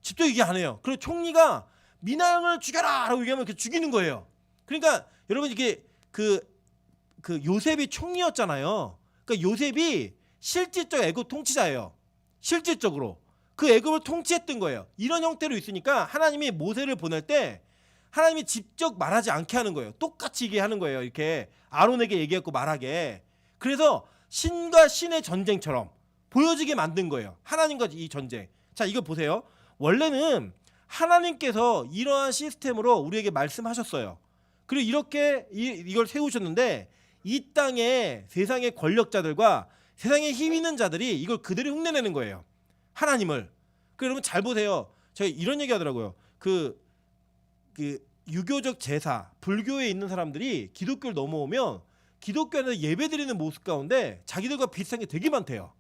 직접 얘기 안 해요. 그리고 총리가 미나 형을 죽여라 라고 얘기하면 이렇게 죽이는 거예요. 그러니까 여러분 이게 그 요셉이 총리였잖아요. 그러니까 요셉이 실질적 애굽 통치자예요. 실질적으로 그 애굽을 통치했던 거예요. 이런 형태로 있으니까 하나님이 모세를 보낼 때 하나님이 직접 말하지 않게 하는 거예요. 똑같이 얘기하는 거예요. 이렇게 아론에게 얘기했고 말하게. 그래서 신과 신의 전쟁처럼 보여지게 만든 거예요. 하나님과 이 전쟁. 자, 이거 보세요. 원래는 하나님께서 이러한 시스템으로 우리에게 말씀하셨어요. 그리고 이렇게 이걸 세우셨는데 이 땅에 세상의 권력자들과 세상에 힘 있는 자들이 이걸 그대로 흉내내는 거예요. 하나님을. 여러분 잘 보세요. 제가 이런 얘기 하더라고요. 그 유교적 제사, 불교에 있는 사람들이 기독교를 넘어오면 기독교 안에서 예배드리는 모습 가운데 자기들과 비슷한 게 되게 많대요.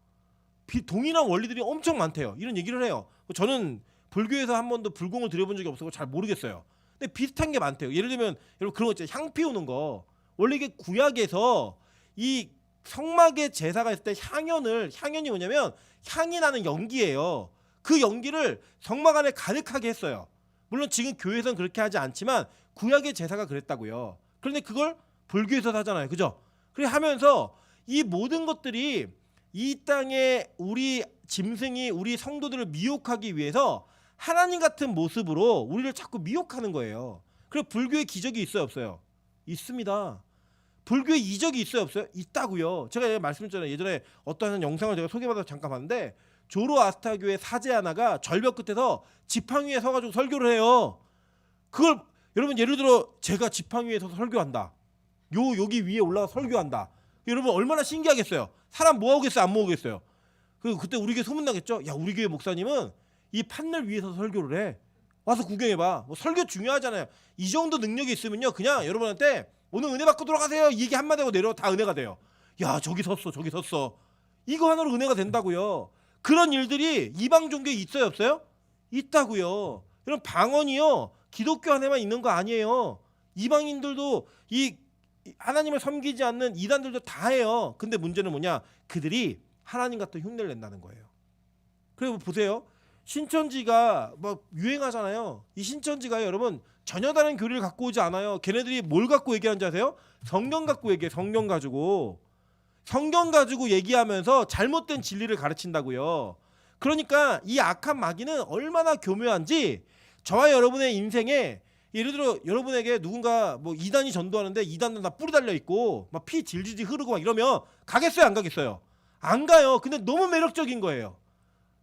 동일한 원리들이 엄청 많대요. 이런 얘기를 해요. 저는 불교에서 한 번도 불공을 드려본 적이 없어서 잘 모르겠어요. 근데 비슷한 게 많대요. 예를 들면 여러분 그런 거 있잖아요. 향 피우는 거. 원래 이게 구약에서 이 성막의 제사가 있을 때 향연이 뭐냐면 향이 나는 연기예요. 그 연기를 성막 안에 가득하게 했어요. 물론 지금 교회에서는 그렇게 하지 않지만 구약의 제사가 그랬다고요. 그런데 그걸 불교에서 하잖아요. 그죠? 그래 하면서 이 모든 것들이 이 땅에 우리 짐승이 우리 성도들을 미혹하기 위해서 하나님 같은 모습으로 우리를 자꾸 미혹하는 거예요. 그리고 불교의 기적이 있어요, 없어요? 있습니다. 불교의 이적이 있어요, 없어요? 있다고요. 제가 말씀드렸잖아요. 예전에 어떠한 영상을 제가 소개받아서 잠깐 봤는데 조로아스타교의 사제 하나가 절벽 끝에서 지팡이 위에 서가지고 설교를 해요. 그걸 여러분 예를 들어 제가 지팡이 위에 서서 설교한다. 여기 위에 올라가 설교한다. 여러분 얼마나 신기하겠어요. 사람 모아오겠어요, 안 모으겠어요? 그때 우리 교회 소문나겠죠. 야, 우리 교회 목사님은 이 판넬 위에서 설교를 해. 와서 구경해봐. 뭐 설교 중요하잖아요. 이 정도 능력이 있으면요, 그냥 여러분한테 오늘 은혜 받고 돌아가세요. 이 얘기 한마디 하고 내려 다 은혜가 돼요. 야, 저기 섰어. 이거 하나로 은혜가 된다고요. 그런 일들이 이방 종교에 있어요, 없어요? 있다고요. 여러분 방언이요 기독교 안에만 있는 거 아니에요. 이방인들도 이 하나님을 섬기지 않는 이단들도 다 해요. 근데 문제는 뭐냐? 그들이 하나님 같은 흉내를 낸다는 거예요. 그리고 보세요. 신천지가 막 유행하잖아요. 이 신천지가 여러분 전혀 다른 교리를 갖고 오지 않아요. 걔네들이 뭘 갖고 얘기하는지 아세요? 성경 갖고 얘기해. 성경 가지고 얘기하면서 잘못된 진리를 가르친다고요. 그러니까 이 악한 마귀는 얼마나 교묘한지 저와 여러분의 인생에 예를 들어 여러분에게 누군가 뭐 이단이 전도하는데 이단은 다 뿔이 달려 있고 막 피 질질질 흐르고 막 이러면 가겠어요, 안 가겠어요? 안 가요. 근데 너무 매력적인 거예요.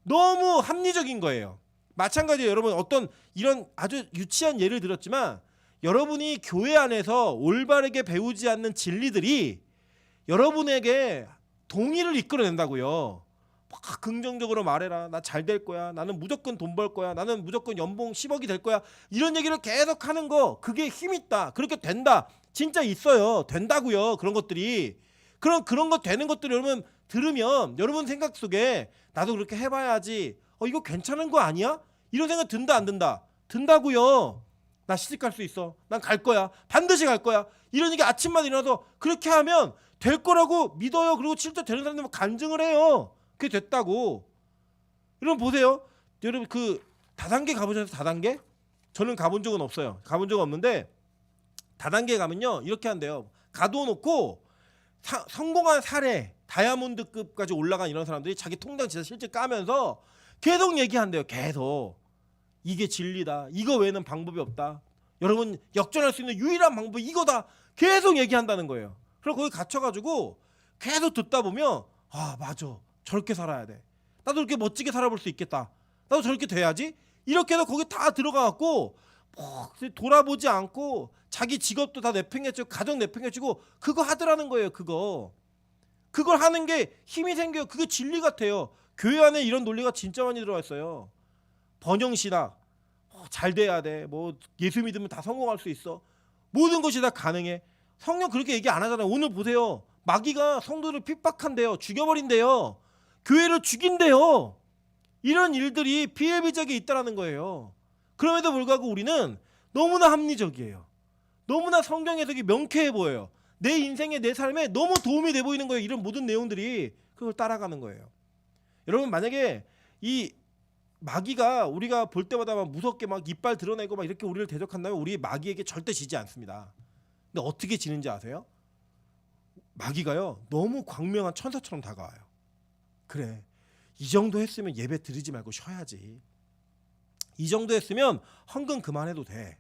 너무 합리적인 거예요. 마찬가지로 여러분 어떤 이런 아주 유치한 예를 들었지만 여러분이 교회 안에서 올바르게 배우지 않는 진리들이 여러분에게 동의를 이끌어낸다고요. 막 긍정적으로 말해라. 나 잘 될 거야. 나는 무조건 돈 벌 거야. 나는 무조건 연봉 10억이 될 거야. 이런 얘기를 계속 하는 거, 그게 힘 있다. 그렇게 된다. 진짜 있어요. 된다고요. 그런 것들이. 그런 거 되는 것들을 여러분 들으면 여러분 생각 속에 나도 그렇게 해봐야지. 이거 괜찮은 거 아니야? 이런 생각 든다 안 든다? 든다고요. 나 시집 갈 수 있어. 난 갈 거야. 반드시 갈 거야. 이런 얘기 아침마다 일어나서 그렇게 하면 될 거라고 믿어요. 그리고 실제 되는 사람들은 간증을 해요. 그게 됐다고. 여러분 보세요. 여러분 그 다단계 가보셨어요? 다단계? 저는 가본 적은 없어요. 가본 적은 없는데 다단계 가면요 이렇게 한대요. 가둬놓고 성공한 사례 다이아몬드급까지 올라간 이런 사람들이 자기 통장 진짜 실제 까면서 계속 얘기한대요. 계속 이게 진리다. 이거 외에는 방법이 없다. 여러분 역전할 수 있는 유일한 방법이 이거다. 계속 얘기한다는 거예요. 그리고 거기 갇혀가지고 계속 듣다 보면 아 맞아. 저렇게 살아야 돼. 나도 이렇게 멋지게 살아볼 수 있겠다. 나도 저렇게 돼야지. 이렇게 해서 거기 다 들어가갖고 돌아보지 않고 자기 직업도 다 내팽개치고 가정 내팽개치고 그거 하더라는 거예요. 그걸 하는 게 힘이 생겨요. 그게 진리 같아요. 교회 안에 이런 논리가 진짜 많이 들어와 있어요. 번영신학 잘 돼야 돼. 뭐 예수 믿으면 다 성공할 수 있어. 모든 것이 다 가능해. 성경 그렇게 얘기 안 하잖아요. 오늘 보세요. 마귀가 성도를 핍박한대요. 죽여버린대요. 교회를 죽인대요. 이런 일들이 비일비재하게 있다라는 거예요. 그럼에도 불구하고 우리는 너무나 합리적이에요. 너무나 성경 해석이 명쾌해 보여요. 내 인생에 내 삶에 너무 도움이 돼 보이는 거예요. 이런 모든 내용들이 그걸 따라가는 거예요. 여러분 만약에 이 마귀가 우리가 볼 때마다 막 무섭게 막 이빨 드러내고 막 이렇게 우리를 대적한다면 우리 마귀에게 절대 지지 않습니다. 근데 어떻게 지는지 아세요? 마귀가요 너무 광명한 천사처럼 다가와요. 그래 이 정도 했으면 예배 드리지 말고 쉬어야지. 이 정도 했으면 헌금 그만해도 돼.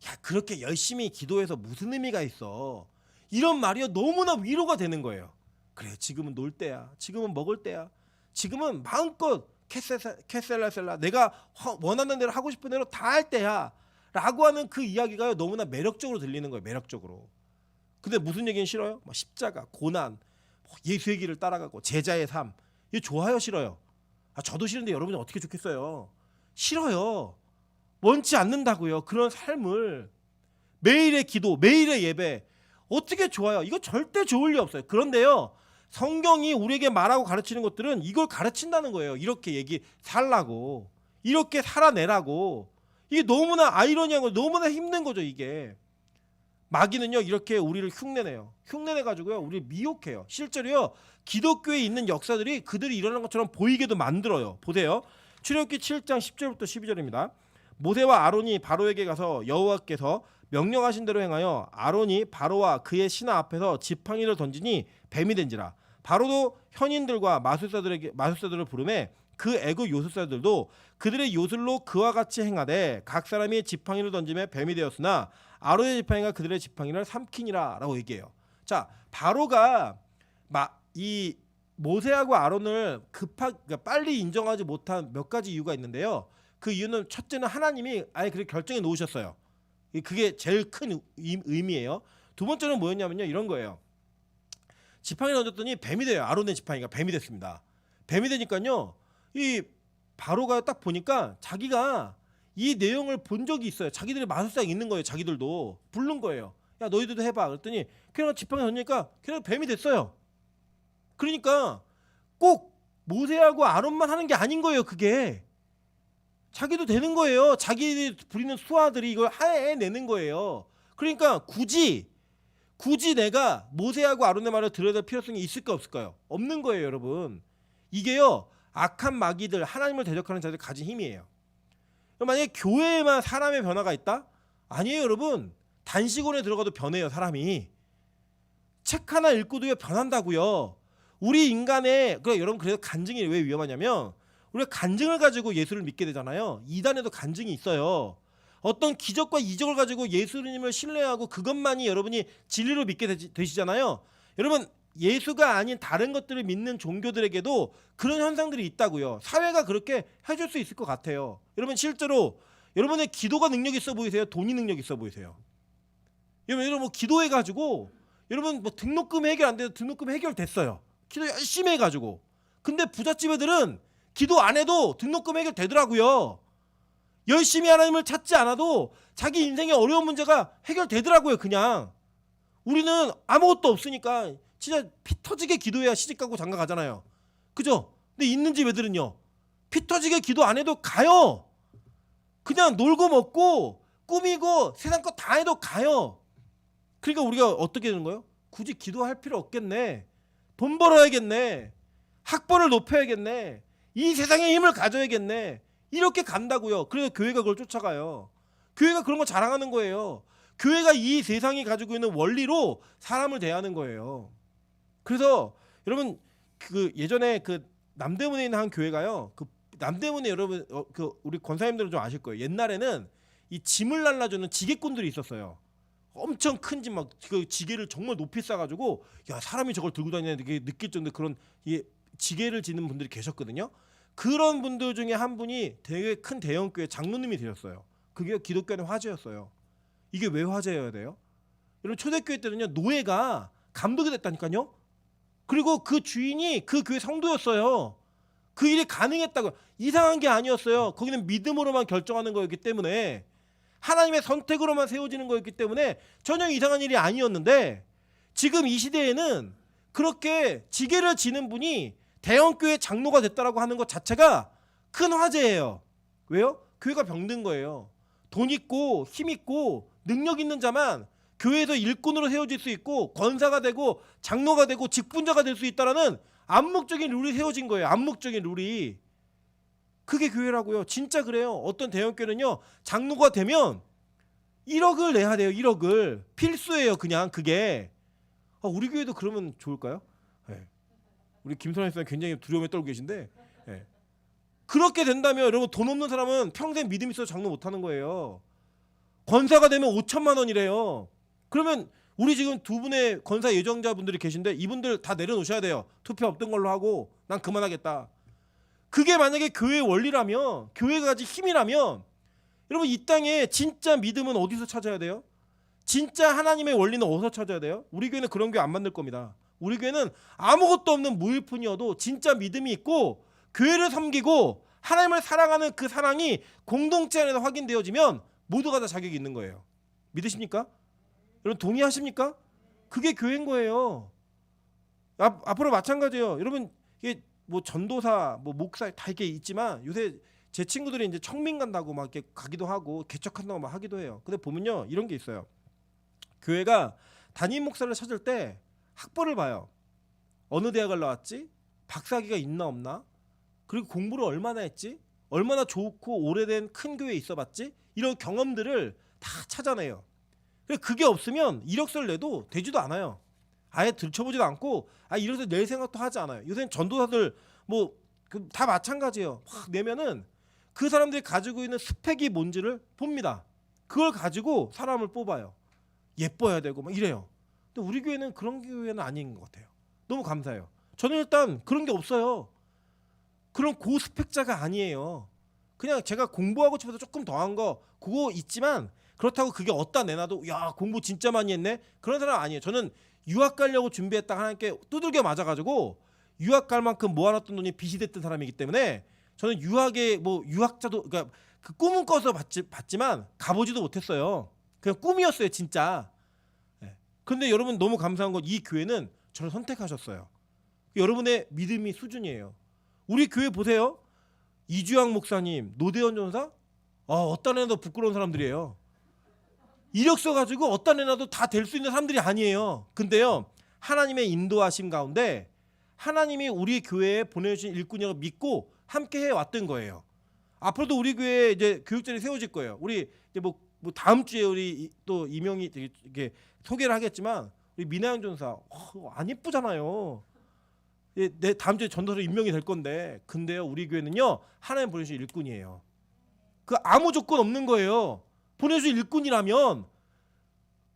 야 그렇게 열심히 기도해서 무슨 의미가 있어. 이런 말이요 너무나 위로가 되는 거예요. 그래 지금은 놀 때야. 지금은 먹을 때야. 지금은 마음껏 캐셀라셀라 내가 원하는 대로 하고 싶은 대로 다 할 때야 라고 하는 그 이야기가 너무나 매력적으로 들리는 거예요. 매력적으로. 근데 무슨 얘기는 싫어요? 십자가, 고난, 예수의 길을 따라가고 제자의 삶. 이거 좋아요 싫어요? 저도 싫은데 여러분이 어떻게 좋겠어요? 싫어요. 원치 않는다고요. 그런 삶을. 매일의 기도, 매일의 예배 어떻게 좋아요? 이거 절대 좋을 리 없어요. 그런데요 성경이 우리에게 말하고 가르치는 것들은 이걸 가르친다는 거예요. 이렇게 살라고, 이렇게 살아내라고. 이게 너무나 아이러니한 거, 너무나 힘든 거죠. 이게 마귀는요 이렇게 우리를 흉내내요. 흉내내가지고요 우리를 미혹해요. 실제로요 기독교에 있는 역사들이 그들이 일어난 것처럼 보이게도 만들어요. 보세요. 출애굽기 7장 10절부터 12절입니다. 모세와 아론이 바로에게 가서 여호와께서 명령하신 대로 행하여 아론이 바로와 그의 신하 앞에서 지팡이를 던지니 뱀이 된지라. 바로도 현인들과 마술사들을 부르매 그 애굽 요술사들도 그들의 요술로 그와 같이 행하되 각 사람이 지팡이를 던지며 뱀이 되었으나 아론의 지팡이가 그들의 지팡이를 삼키니라 라고 얘기해요. 자 바로가 이 모세하고 아론을 그러니까 빨리 인정하지 못한 몇 가지 이유가 있는데요. 그 이유는 첫째는 하나님이 아예 그렇게 결정해 놓으셨어요. 그게 제일 큰 의미예요. 두 번째는 뭐였냐면요 이런 거예요. 지팡이를 던졌더니 뱀이 돼요. 아론의 지팡이가 뱀이 됐습니다. 뱀이 되니까요 이 바로가 딱 보니까 자기가 이 내용을 본 적이 있어요. 자기들의 마술사가 있는 거예요. 자기들도 부른 거예요. 야 너희들도 해봐. 그랬더니 그냥 지팡이 던지니까 그냥 뱀이 됐어요. 그러니까 꼭 모세하고 아론만 하는 게 아닌 거예요. 그게 자기도 되는 거예요. 자기 부리는 수하들이 이걸 해내는 거예요. 그러니까 굳이 내가 모세하고 아론의 말을 들어야 될 필요성이 있을까 없을까요? 없는 거예요. 여러분 이게요 악한 마귀들 하나님을 대적하는 자들 가진 힘이에요. 만약에 교회에만 사람의 변화가 있다? 아니에요. 여러분 단식원에 들어가도 변해요. 사람이 책 하나 읽고도 변한다고요. 우리 인간의 여러분 그래서 간증이 왜 위험하냐면 우리가 간증을 가지고 예수를 믿게 되잖아요. 이단에도 간증이 있어요. 어떤 기적과 이적을 가지고 예수님을 신뢰하고 그것만이 여러분이 진리로 믿게 되시잖아요. 여러분 예수가 아닌 다른 것들을 믿는 종교들에게도 그런 현상들이 있다고요. 사회가 그렇게 해줄 수 있을 것 같아요. 여러분 실제로 여러분의 기도가 능력 있어 보이세요? 돈이 능력 있어 보이세요? 여러분 뭐 기도해가지고 여러분 뭐 등록금 해결 안 돼도 등록금 해결됐어요. 기도 열심히 해가지고. 근데 부잣집 애들은 기도 안 해도 등록금 해결되더라고요. 열심히 하나님을 찾지 않아도 자기 인생의 어려운 문제가 해결되더라고요. 그냥 우리는 아무것도 없으니까 진짜 피 터지게 기도해야 시집가고 장가 가잖아요. 그죠? 근데 있는 집 애들은요, 피 터지게 기도 안 해도 가요. 그냥 놀고 먹고 꾸미고 세상 거 다 해도 가요. 그러니까 우리가 어떻게 되는 거예요? 굳이 기도할 필요 없겠네. 돈 벌어야겠네. 학벌을 높여야겠네. 이 세상에 힘을 가져야겠네. 이렇게 간다고요. 그래서 교회가 그걸 쫓아가요. 교회가 그런 거 자랑하는 거예요. 교회가 이 세상이 가지고 있는 원리로 사람을 대하는 거예요. 그래서 여러분 그 예전에 그 남대문에 있는 한 교회가요. 그 남대문에 여러분 그 우리 권사님들은 좀 아실 거예요. 옛날에는 이 짐을 날라주는 지게꾼들이 있었어요. 엄청 큰 짐 막 그 지게를 정말 높이 쌓아가지고 야 사람이 저걸 들고 다니는 게 느낄 정도 그런 이 지게를 지는 분들이 계셨거든요. 그런 분들 중에 한 분이 되게 큰 대형교회 장로님이 되셨어요. 그게 기독교의 화제였어요. 이게 왜 화제여야 돼요? 여러분 초대교회 때는요 노예가 감독이 됐다니까요. 그리고 그 주인이 그 교회 성도였어요. 그 일이 가능했다고. 이상한 게 아니었어요. 거기는 믿음으로만 결정하는 거였기 때문에, 하나님의 선택으로만 세워지는 거였기 때문에 전혀 이상한 일이 아니었는데, 지금 이 시대에는 그렇게 지게를 지는 분이 대형교회 장로가 됐다라고 하는 것 자체가 큰 화제예요. 왜요? 교회가 병든 거예요. 돈 있고 힘 있고 능력 있는 자만 교회에서 일꾼으로 세워질 수 있고 권사가 되고 장로가 되고 직분자가 될 수 있다라는 암묵적인 룰이 세워진 거예요. 암묵적인 룰이. 그게 교회라고요. 진짜 그래요. 어떤 대형교회는요 장로가 되면 1억을 내야 돼요. 1억을. 필수예요. 그냥 그게. 우리 교회도 그러면 좋을까요? 네. 우리 김선혜 씨는 굉장히 두려움에 떨고 계신데, 네. 그렇게 된다면 여러분 돈 없는 사람은 평생 믿음 있어서 장로 못하는 거예요. 권사가 되면 5천만 원이래요. 그러면 우리 지금 두 분의 권사 예정자분들이 계신데 이분들 다 내려놓으셔야 돼요. 투표 없던 걸로 하고 난 그만하겠다. 그게 만약에 교회의 원리라면, 교회가 가진 힘이라면, 여러분 이 땅에 진짜 믿음은 어디서 찾아야 돼요? 진짜 하나님의 원리는 어디서 찾아야 돼요? 우리 교회는 그런 교회 안 만들 겁니다. 우리 교회는 아무것도 없는 무일푼이어도 진짜 믿음이 있고 교회를 섬기고 하나님을 사랑하는 그 사랑이 공동체 안에서 확인되어지면 모두가 다 자격이 있는 거예요. 믿으십니까? 여러분 동의하십니까? 그게 교회인 거예요. 앞으로 마찬가지예요. 여러분 이게 뭐 전도사, 뭐 목사 다 이렇게 있지만 요새 제 친구들이 이제 청민 간다고 막 이렇게 가기도 하고 개척한다고 막 하기도 해요. 근데 보면요 이런 게 있어요. 교회가 담임 목사를 찾을 때 학벌을 봐요. 어느 대학을 나왔지? 박사학위가 있나 없나? 그리고 공부를 얼마나 했지? 얼마나 좋고 오래된 큰 교회에 있어봤지? 이런 경험들을 다 찾아내요. 그게 없으면 이력서를 내도 되지도 않아요. 아예 들춰보지도 않고 이력서 낼 생각도 하지 않아요. 요새는 전도사들 뭐 다 마찬가지예요. 확 내면은 그 사람들이 가지고 있는 스펙이 뭔지를 봅니다. 그걸 가지고 사람을 뽑아요. 예뻐야 되고 막 이래요. 근데 우리 교회는 그런 교회는 아닌 것 같아요. 너무 감사해요. 저는 일단 그런 게 없어요. 그런 고스펙자가 아니에요. 그냥 제가 공부하고 싶어서 조금 더한 거 그거 있지만 그렇다고 그게 어디다 내놔도 야 공부 진짜 많이 했네 그런 사람 아니에요. 저는 유학 가려고 준비했다가 하나님께 두들겨 맞아가지고 유학 갈 만큼 모아놨던 돈이 빚이 됐던 사람이기 때문에 저는 유학에 뭐 유학자도 그러니까 그 꿈은 꿔서 봤지만 가보지도 못했어요. 그냥 꿈이었어요 진짜. 그런데 여러분 너무 감사한 건 이 교회는 저를 선택하셨어요. 여러분의 믿음이 수준이에요. 우리 교회 보세요. 이주영 목사님, 노대현 전사, 어떤 애도 부끄러운 사람들이에요. 이력서 가지고 어떤 애나도 다 될 수 있는 사람들이 아니에요. 근데요 하나님의 인도하심 가운데 하나님이 우리 교회에 보내주신 일꾼이라고 믿고 함께 해왔던 거예요. 앞으로도 우리 교회에 이제 교육자리 세워질 거예요. 우리 이제 뭐 다음 주에 우리 또 이명이 이렇게 소개를 하겠지만 우리 민하영 전사 안 예쁘잖아요. 내 다음 주에 전도사로 임명이 될 건데 근데요 우리 교회는요 하나님 보내주신 일꾼이에요. 그 아무 조건 없는 거예요. 보내주신 일꾼이라면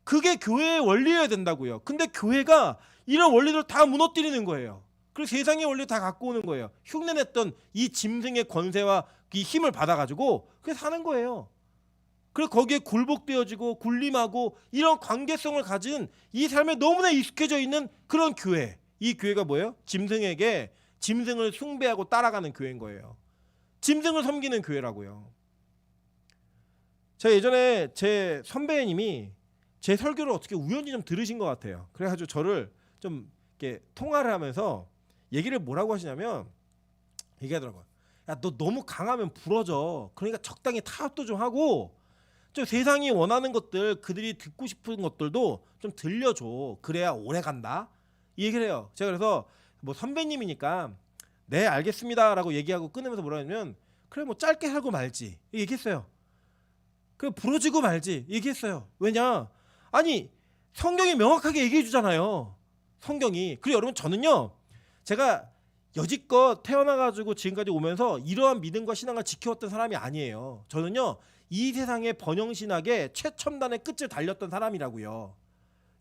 그게 교회의 원리여야 된다고요. 근데 교회가 이런 원리들을 다 무너뜨리는 거예요. 그리고 세상의 원리 다 갖고 오는 거예요. 흉내냈던 이 짐승의 권세와 이 힘을 받아가지고 그게 사는 거예요. 그리고 거기에 굴복되어지고 군림하고 이런 관계성을 가진 이 삶에 너무나 익숙해져 있는 그런 교회. 이 교회가 뭐예요? 짐승에게 짐승을 숭배하고 따라가는 교회인 거예요. 짐승을 섬기는 교회라고요. 제가 예전에 제 선배님이 제 설교를 어떻게 우연히 좀 들으신 것 같아요. 그래가지고 저를 좀 이렇게 통화를 하면서 얘기를 뭐라고 하시냐면 얘기하더라고요. 야, 너 너무 강하면 부러져. 그러니까 적당히 타협도 좀 하고 좀 세상이 원하는 것들, 그들이 듣고 싶은 것들도 좀 들려줘. 그래야 오래 간다. 이 얘기를 해요. 제가 그래서 뭐 선배님이니까 네 알겠습니다라고 얘기하고 끊으면서 뭐라 하냐면 그래 뭐 짧게 하고 말지 얘기했어요. 그래 부러지고 말지 얘기했어요. 왜냐? 아니 성경이 명확하게 얘기해 주잖아요. 성경이. 그리고 여러분 저는요. 제가 여지껏 태어나가지고 지금까지 오면서 이러한 믿음과 신앙을 지켜왔던 사람이 아니에요. 저는요. 이 세상의 번영신학의 최첨단의 끝을 달렸던 사람이라고요.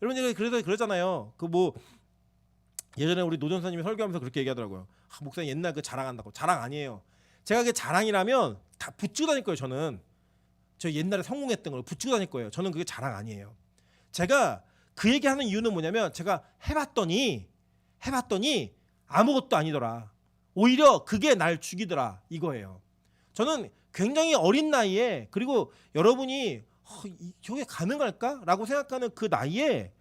여러분 그래서 그러잖아요. 그 뭐 예전에 우리 노전사님이 설교하면서 그렇게 얘기하더라고요. 목사님 옛날 그 자랑한다고. 자랑 아니에요. 제가 그게 자랑이라면 다 붙이고 다닐 거예요. 저는 저 옛날에 성공했던 걸 붙이고 다닐 거예요. 저는 그게 자랑 아니에요. 제가 그 얘기하는 이유는 뭐냐면 제가 해봤더니 아무것도 아니더라. 오히려 그게 날 죽이더라 이거예요. 저는 굉장히 어린 나이에 그리고 여러분이 저게 가능할까? 라고 생각하는 그 나이에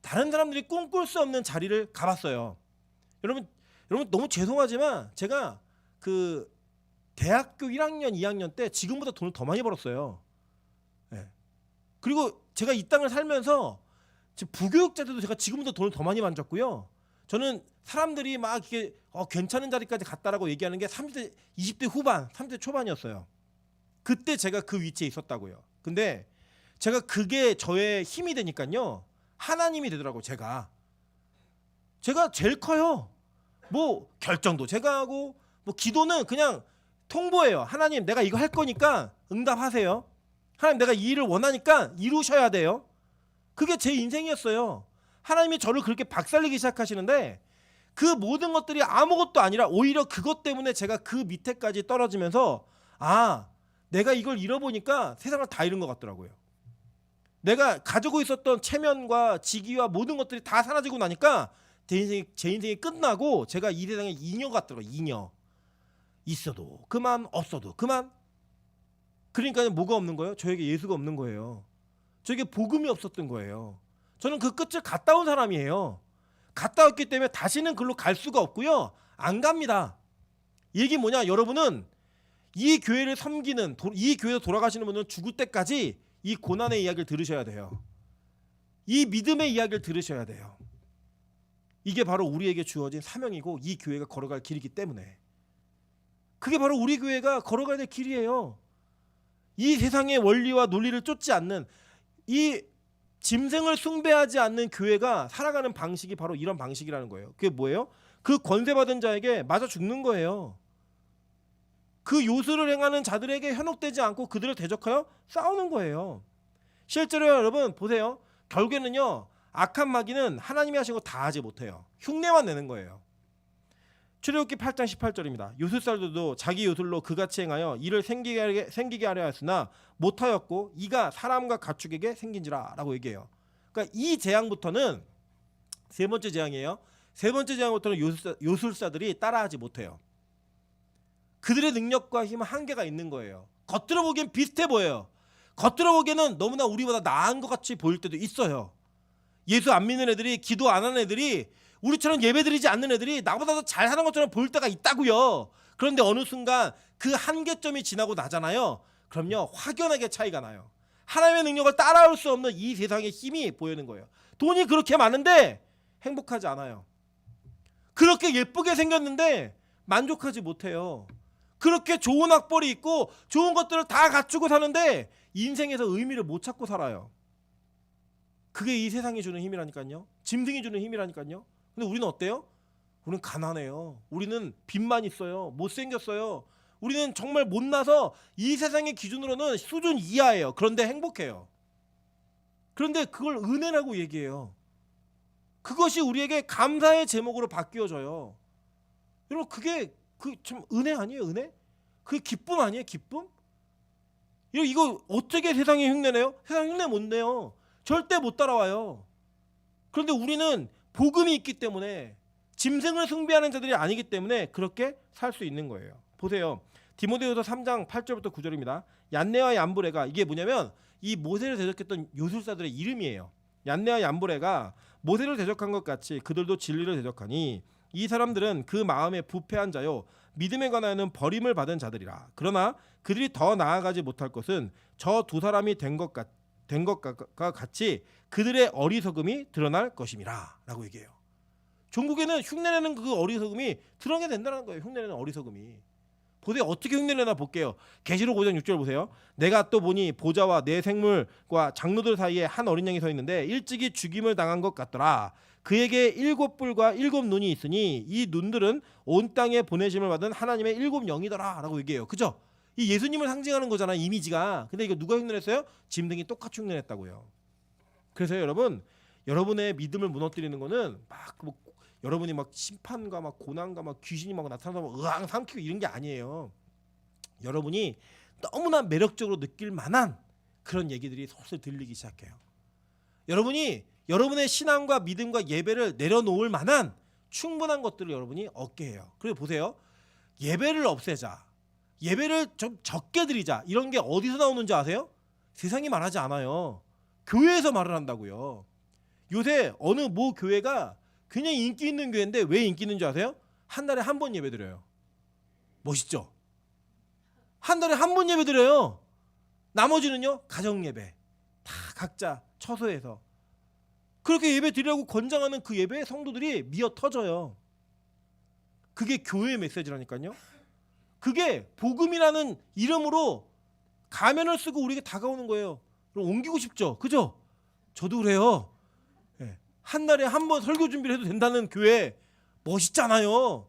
다른 사람들이 꿈꿀 수 없는 자리를 가봤어요. 여러분 너무 죄송하지만 제가 그 대학교 1학년 2학년 때 지금보다 돈을 더 많이 벌었어요. 네. 그리고 제가 이 땅을 살면서 부교육자 때도 제가 지금보다 돈을 더 많이 만졌고요. 저는 사람들이 막 이렇게 괜찮은 자리까지 갔다라고 얘기하는 게 30대 20대 후반 30대 초반이었어요. 그때 제가 그 위치에 있었다고요. 근데 제가 그게 저의 힘이 되니까요. 하나님이 되더라고요. 제가 제일 커요. 뭐 결정도 제가 하고 뭐 기도는 그냥 통보해요. 하나님 내가 이거 할 거니까 응답하세요. 하나님 내가 이 일을 원하니까 이루셔야 돼요. 그게 제 인생이었어요. 하나님이 저를 그렇게 박살내기 시작하시는데 그 모든 것들이 아무것도 아니라 오히려 그것 때문에 제가 그 밑에까지 떨어지면서 내가 이걸 잃어보니까 세상을 다 잃은 것 같더라고요. 내가 가지고 있었던 체면과 직위와 모든 것들이 다 사라지고 나니까 제 인생이 끝나고 제가 이 세상에 잉여 같더라고요. 잉여. 있어도 그만 없어도 그만. 그러니까 뭐가 없는 거예요? 저에게 예수가 없는 거예요. 저에게 복음이 없었던 거예요. 저는 그 끝을 갔다 온 사람이에요. 갔다 왔기 때문에 다시는 글로 갈 수가 없고요. 안 갑니다. 이 얘기 뭐냐? 여러분은 이 교회를 섬기는 이 교회에서 돌아가시는 분은 죽을 때까지 이 고난의 이야기를 들으셔야 돼요. 이 믿음의 이야기를 들으셔야 돼요. 이게 바로 우리에게 주어진 사명이고 이 교회가 걸어갈 길이기 때문에 그게 바로 우리 교회가 걸어가야 될 길이에요. 이 세상의 원리와 논리를 쫓지 않는 이 짐승을 숭배하지 않는 교회가 살아가는 방식이 바로 이런 방식이라는 거예요. 그게 뭐예요? 그 권세받은 자에게 맞아 죽는 거예요. 그 요술을 행하는 자들에게 현혹되지 않고 그들을 대적하여 싸우는 거예요. 실제로 여러분 보세요. 결국에는요. 악한 마귀는 하나님이 하신 거 다 하지 못해요. 흉내만 내는 거예요. 출애굽기 8장 18절입니다. 요술사들도 자기 요술로 그같이 행하여 이를 생기게 하려 하였으나 못하였고 이가 사람과 가축에게 생긴지라 라고 얘기해요. 그러니까 이 재앙부터는 세 번째 재앙이에요. 세 번째 재앙부터는 요술사들이 따라하지 못해요. 그들의 능력과 힘은 한계가 있는 거예요. 겉으로 보기엔 비슷해 보여요. 겉으로 보기에는 너무나 우리보다 나은 것 같이 보일 때도 있어요. 예수 안 믿는 애들이 기도 안 하는 애들이 우리처럼 예배드리지 않는 애들이 나보다 더 잘하는 것처럼 보일 때가 있다고요. 그런데 어느 순간 그 한계점이 지나고 나잖아요. 그럼요 확연하게 차이가 나요. 하나님의 능력을 따라올 수 없는 이 세상의 힘이 보이는 거예요. 돈이 그렇게 많은데 행복하지 않아요. 그렇게 예쁘게 생겼는데 만족하지 못해요. 그렇게 좋은 학벌이 있고 좋은 것들을 다 갖추고 사는데 인생에서 의미를 못 찾고 살아요. 그게 이 세상이 주는 힘이라니까요. 짐승이 주는 힘이라니까요. 근데 우리는 어때요? 우리는 가난해요. 우리는 빚만 있어요. 못생겼어요. 우리는 정말 못나서 이 세상의 기준으로는 수준 이하예요. 그런데 행복해요. 그런데 그걸 은혜라고 얘기해요. 그것이 우리에게 감사의 제목으로 바뀌어져요. 여러분 그게 참 은혜 아니에요? 은혜? 그게 기쁨 아니에요? 기쁨? 이거 어떻게 세상에 흉내내요? 세상 흉내 못 내요. 절대 못 따라와요. 그런데 우리는 복음이 있기 때문에 짐승을 숭배하는 자들이 아니기 때문에 그렇게 살 수 있는 거예요. 보세요. 디모데후서 3장 8절부터 9절입니다. 얀네와 얀브레가 이게 뭐냐면 이 모세를 대적했던 요술사들의 이름이에요. 얀네와 얀브레가 모세를 대적한 것 같이 그들도 진리를 대적하니 이 사람들은 그 마음에 부패한 자요 믿음에 관하여는 버림을 받은 자들이라. 그러나 그들이 더 나아가지 못할 것은 저 두 사람이 된 것과 같이 그들의 어리석음이 드러날 것임이라 라고 얘기해요. 종국에는 흉내내는 그 어리석음이 드러나게 된다는 거예요. 흉내내는 어리석음이. 보세요. 어떻게 흉내내나 볼게요. 계시록 5장 6절 보세요. 내가 또 보니 보좌와 내 생물과 장로들 사이에 한 어린 양이 서 있는데 일찍이 죽임을 당한 것 같더라. 그에게 7뿔과 7눈이 있으니 이 눈들은 온 땅에 보내심을 받은 하나님의 7 영이더라 라고 얘기해요. 그죠? 이 예수님을 상징하는 거잖아, 이미지가. 근데 이거 누가 흉내냈어요? 짐승이 똑같이 흉내냈다고요. 그래서 여러분, 여러분의 믿음을 무너뜨리는 거는 막 여러분이 막 심판과 막 고난과 막 귀신이 막 나타나서 막 으앙 삼키고 이런 게 아니에요. 여러분이 너무나 매력적으로 느낄 만한 그런 얘기들이 솔솔 들리기 시작해요. 여러분이 여러분의 신앙과 믿음과 예배를 내려놓을 만한 충분한 것들을 여러분이 얻게 해요. 그리고 보세요. 예배를 없애자. 예배를 좀 적게 드리자. 이런 게 어디서 나오는지 아세요? 세상이 말하지 않아요. 교회에서 말을 한다고요. 요새 어느 모 교회가 굉장히 인기 있는 교회인데 왜 인기 있는 줄 아세요? 한 달에 한 번 예배 드려요. 멋있죠? 한 달에 한 번 예배 드려요. 나머지는요 가정 예배. 다 각자 처소에서 그렇게 예배 드리라고 권장하는 그 예배에 성도들이 미어 터져요. 그게 교회의 메시지라니까요. 그게 복음이라는 이름으로 가면을 쓰고 우리에게 다가오는 거예요. 그럼 옮기고 싶죠? 그죠? 저도 그래요. 한 달에 한 번 설교 준비를 해도 된다는 교회 멋있잖아요.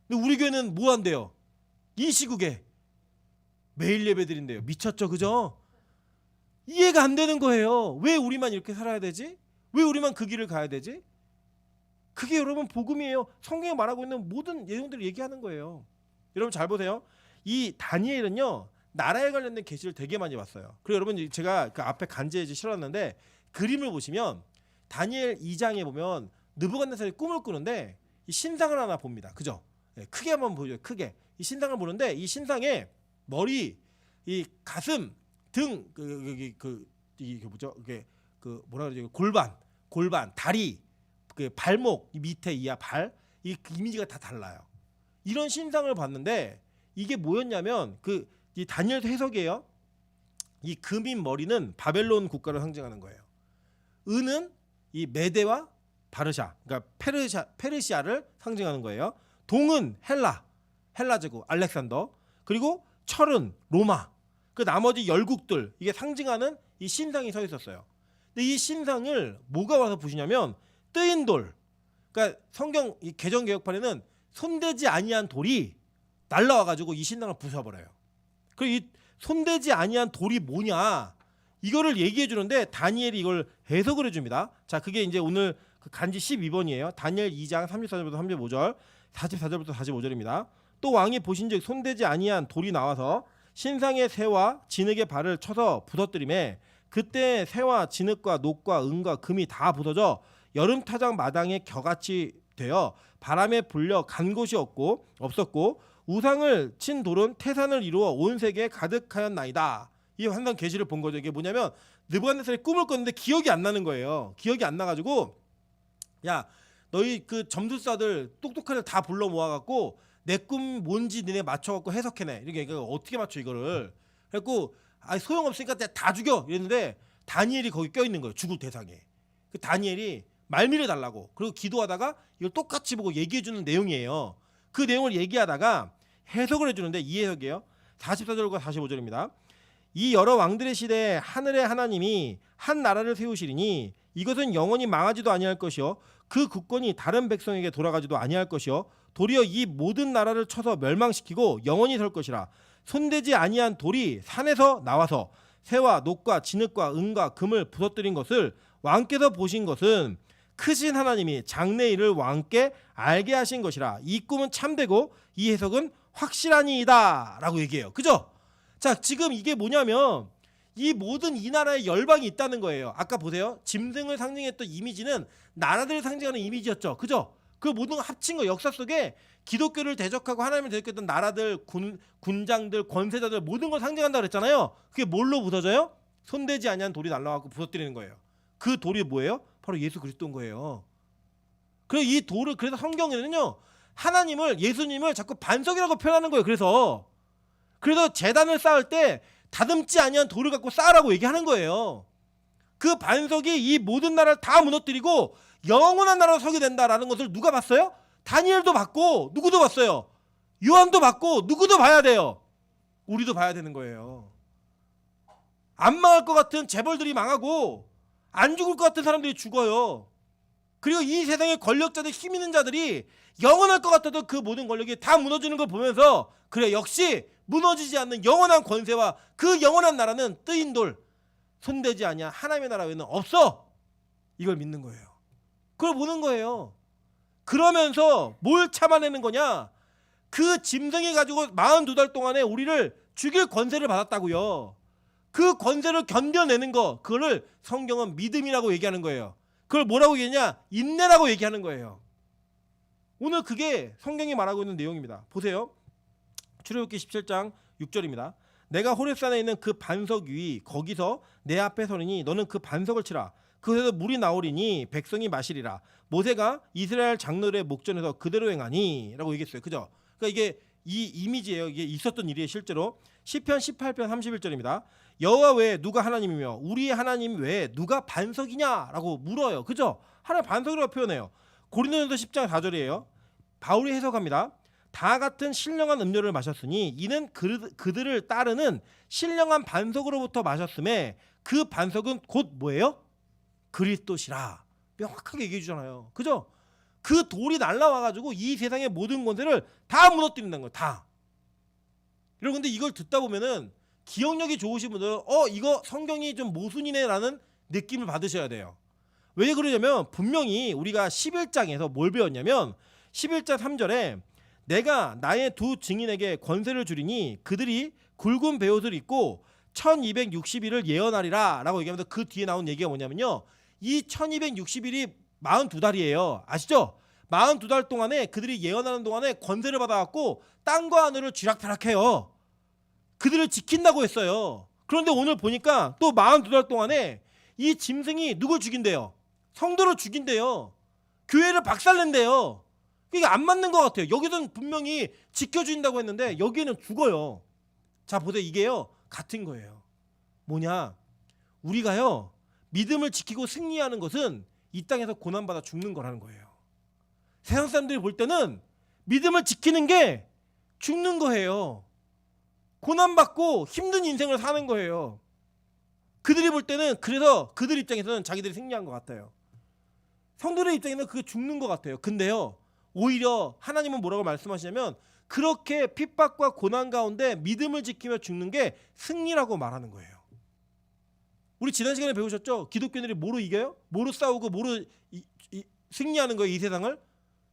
근데 우리 교회는 뭐 한대요? 이 시국에 매일 예배 드린대요. 미쳤죠, 그죠? 이해가 안 되는 거예요. 왜 우리만 이렇게 살아야 되지? 왜 우리만 그 길을 가야 되지? 그게 여러분 복음이에요. 성경에 말하고 있는 모든 내용들을 얘기하는 거예요. 여러분 잘 보세요. 이 다니엘은요 나라에 관련된 계시를 되게 많이 봤어요. 그리고 여러분 제가 그 앞에 간지에 실었는데 그림을 보시면 다니엘 2장에 보면 느부갓네살이 꿈을 꾸는데 이 신상을 하나 봅니다. 그죠? 크게 한번 보죠. 크게 이 신상을 보는데 이 신상에 머리, 이 가슴, 등, 이게 뭐죠? 이게 그 뭐라 그러죠? 골반, 다리, 그 발목, 이 밑에 이하 발, 이 이미지가 다 달라요. 이런 신상을 봤는데 이게 뭐였냐면 이 다니엘 해석이에요. 이 금인 머리는 바벨론 국가를 상징하는 거예요. 은은 이 메데와 바르샤, 그러니까 페르시아를 상징하는 거예요. 동은 헬라 제국 알렉산더, 그리고 철은 로마. 그 나머지 열국들 이게 상징하는 이 신상이 서 있었어요. 근데 이 신상을 뭐가 와서 부시냐면 뜨인 돌. 그러니까 성경 이 개정 개혁판에는 손대지 아니한 돌이 날라와 가지고 이 신상을 부숴버려요. 그 이 손대지 아니한 돌이 뭐냐? 이거를 얘기해 주는데 다니엘이 이걸 해석을 해줍니다. 자, 그게 이제 오늘 그 간지 12번이에요. 다니엘 2장 34절부터 35절, 44절부터 45절입니다. 또 왕이 보신즉 손대지 아니한 돌이 나와서 신상의 새와 진흙의 발을 쳐서 부서뜨리매 그때 새와 진흙과 녹과 은과 금이 다 부서져 여름 타작 마당에 겨같이 되어 바람에 불려 간 곳이 없었고 우상을 친 돌은 태산을 이루어 온 세계에 가득하였나이다. 이 환상 계시를 본 거죠. 이게 뭐냐면 느부갓네살이 꿈을 꿨는데 기억이 안 나는 거예요. 기억이 안 나가지고 야 너희 그 점술사들 똑똑한 애들 다 불러 모아갖고 내 꿈 뭔지 니네 맞춰갖고 해석해내. 이렇게 어떻게 맞춰 이거를. 그래갖고 소용없으니까 다 죽여 이랬는데 다니엘이 거기 껴있는 거예요. 죽을 대상에. 그 다니엘이 말미를 달라고 그리고 기도하다가 이걸 똑같이 보고 얘기해주는 내용이에요. 그 내용을 얘기하다가 해석을 해주는데 이 해석이에요. 44절과 45절입니다. 이 여러 왕들의 시대에 하늘의 하나님이 한 나라를 세우시리니 이것은 영원히 망하지도 아니할 것이요 그 국권이 다른 백성에게 돌아가지도 아니할 것이요 도리어 이 모든 나라를 쳐서 멸망시키고 영원히 설 것이라. 손대지 아니한 돌이 산에서 나와서 새와 녹과 진흙과 은과 금을 부서뜨린 것을 왕께서 보신 것은 크신 하나님이 장래 일을 왕께 알게 하신 것이라. 이 꿈은 참되고 이 해석은 확실하니이다 라고 얘기해요. 그죠? 자, 지금 이게 뭐냐면 이 모든 이 나라에 열방이 있다는 거예요. 아까 보세요. 짐승을 상징했던 이미지는 나라들을 상징하는 이미지였죠. 그죠? 그 모든 거 합친 거 역사 속에 기독교를 대적하고 하나님을 대적했던 나라들, 군장들, 권세자들 모든 걸 상징한다 그랬잖아요. 그게 뭘로 부서져요? 손대지 아니한 돌이 날라가고 부서뜨리는 거예요. 그 돌이 뭐예요? 바로 예수 그리스도인 거예요. 그래서 이 돌을, 그래서 성경에는요 하나님을, 예수님을 자꾸 반석이라고 표현하는 거예요. 그래서 제단을 쌓을 때 다듬지 아니한 돌을 갖고 쌓으라고 얘기하는 거예요. 그 반석이 이 모든 나라를 다 무너뜨리고 영원한 나라로 서게 된다라는 것을 누가 봤어요? 다니엘도 봤고 누구도 봤어요? 요한도 봤고 누구도 봐야 돼요. 우리도 봐야 되는 거예요. 안 망할 것 같은 재벌들이 망하고 안 죽을 것 같은 사람들이 죽어요. 그리고 이 세상의 권력자들, 힘 있는 자들이 영원할 것 같아도 그 모든 권력이 다 무너지는 걸 보면서 그래, 역시 무너지지 않는 영원한 권세와 그 영원한 나라는 뜨인 돌, 손대지 아니한 하나님의 나라 외에는 없어. 이걸 믿는 거예요. 그걸 보는 거예요. 그러면서 뭘 참아내는 거냐? 그 짐승이 가지고 42달 동안에 우리를 죽일 권세를 받았다고요. 그 권세를 견뎌내는 거, 그거를 성경은 믿음이라고 얘기하는 거예요. 그걸 뭐라고 얘기하냐? 인내라고 얘기하는 거예요. 오늘 그게 성경이 말하고 있는 내용입니다. 보세요. 출애굽기 17장 6절입니다. 내가 호렙산에 있는 그 반석 위 거기서 내 앞에 서리니 너는 그 반석을 치라. 그곳에서 물이 나오리니 백성이 마시리라. 모세가 이스라엘 장로들의 목전에서 그대로 행하니 라고 얘기했어요. 그죠? 그러니까 이게 이 이미지예요. 이게 있었던 일이에요. 실제로. 시편 18편 31절입니다. 여호와 외에 누가 하나님이며 우리의 하나님 외에 누가 반석이냐라고 물어요. 그죠? 하나님 반석이라고 표현해요. 고린도전서 10장 4절이에요. 바울이 해석합니다. 다 같은 신령한 음료를 마셨으니 이는 그들을 따르는 신령한 반석으로부터 마셨음에 그 반석은 곧 뭐예요? 그리스도시라. 명확하게 얘기해 주잖아요. 그죠? 그 돌이 날라와가지고 이 세상의 모든 권세를 다 무너뜨린다는 거예요. 다. 여러분, 근데 이걸 듣다 보면은 기억력이 좋으신 분들은 이거 성경이 좀 모순이네라는 느낌을 받으셔야 돼요. 왜 그러냐면 분명히 우리가 11장에서 뭘 배웠냐면 11장 3절에 내가 나의 두 증인에게 권세를 주리니 그들이 굵은 베옷을 입고 1260일을 예언하리라 라고 얘기하면서 그 뒤에 나온 얘기가 뭐냐면요, 이 1260일이 42달이에요. 아시죠? 42달 동안에 그들이 예언하는 동안에 권세를 받아갖고 땅과 하늘을 쥐락펴락해요. 그들을 지킨다고 했어요. 그런데 오늘 보니까 또 42달 동안에 이 짐승이 누굴 죽인대요? 성도를 죽인대요. 교회를 박살낸대요. 이게 안 맞는 것 같아요. 여기서는 분명히 지켜준다고 했는데 여기는 죽어요. 자, 보세요. 이게요 같은 거예요. 뭐냐? 우리가요 믿음을 지키고 승리하는 것은 이 땅에서 고난받아 죽는 거라는 거예요. 세상 사람들이 볼 때는 믿음을 지키는 게 죽는 거예요. 고난받고 힘든 인생을 사는 거예요. 그들이 볼 때는, 그래서 그들 입장에서는 자기들이 승리한 것 같아요. 성도의 입장에는 그게 죽는 것 같아요. 근데요 오히려 하나님은 뭐라고 말씀하시냐면 그렇게 핍박과 고난 가운데 믿음을 지키며 죽는 게 승리라고 말하는 거예요. 우리 지난 시간에 배우셨죠? 기독교인들이 뭐로 이겨요? 뭐로 싸우고 뭐로 승리하는 거예요? 이 세상을?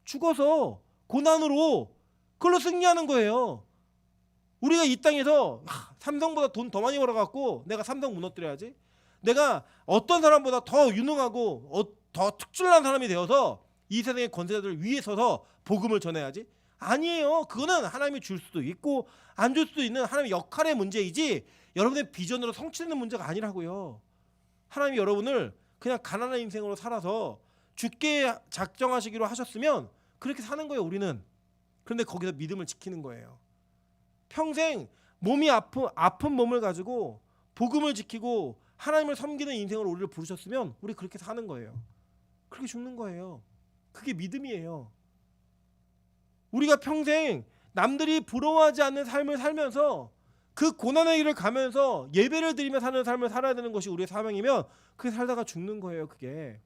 죽어서, 고난으로, 그걸로 승리하는 거예요. 우리가 이 땅에서 삼성보다 돈 더 많이 벌어갖고 내가 삼성 무너뜨려야지, 내가 어떤 사람보다 더 유능하고 더 특출난 사람이 되어서 이 세상의 권세자들 위에 서서 복음을 전해야지. 아니에요. 그거는 하나님이 줄 수도 있고 안 줄 수도 있는 하나님의 역할의 문제이지 여러분의 비전으로 성취되는 문제가 아니라고요. 하나님이 여러분을 그냥 가난한 인생으로 살아서 죽게 작정하시기로 하셨으면 그렇게 사는 거예요, 우리는. 그런데 거기서 믿음을 지키는 거예요. 평생 몸이 아픈 몸을 가지고 복음을 지키고 하나님을 섬기는 인생으로 우리를 부르셨으면 우리 그렇게 사는 거예요. 그렇게 죽는 거예요. 그게 믿음이에요. 우리가 평생 남들이 부러워하지 않는 삶을 살면서 그 고난의 길을 가면서 예배를 드리며 사는 삶을 살아야 되는 것이 우리의 사명이면 그게 살다가 죽는 거예요. 그게.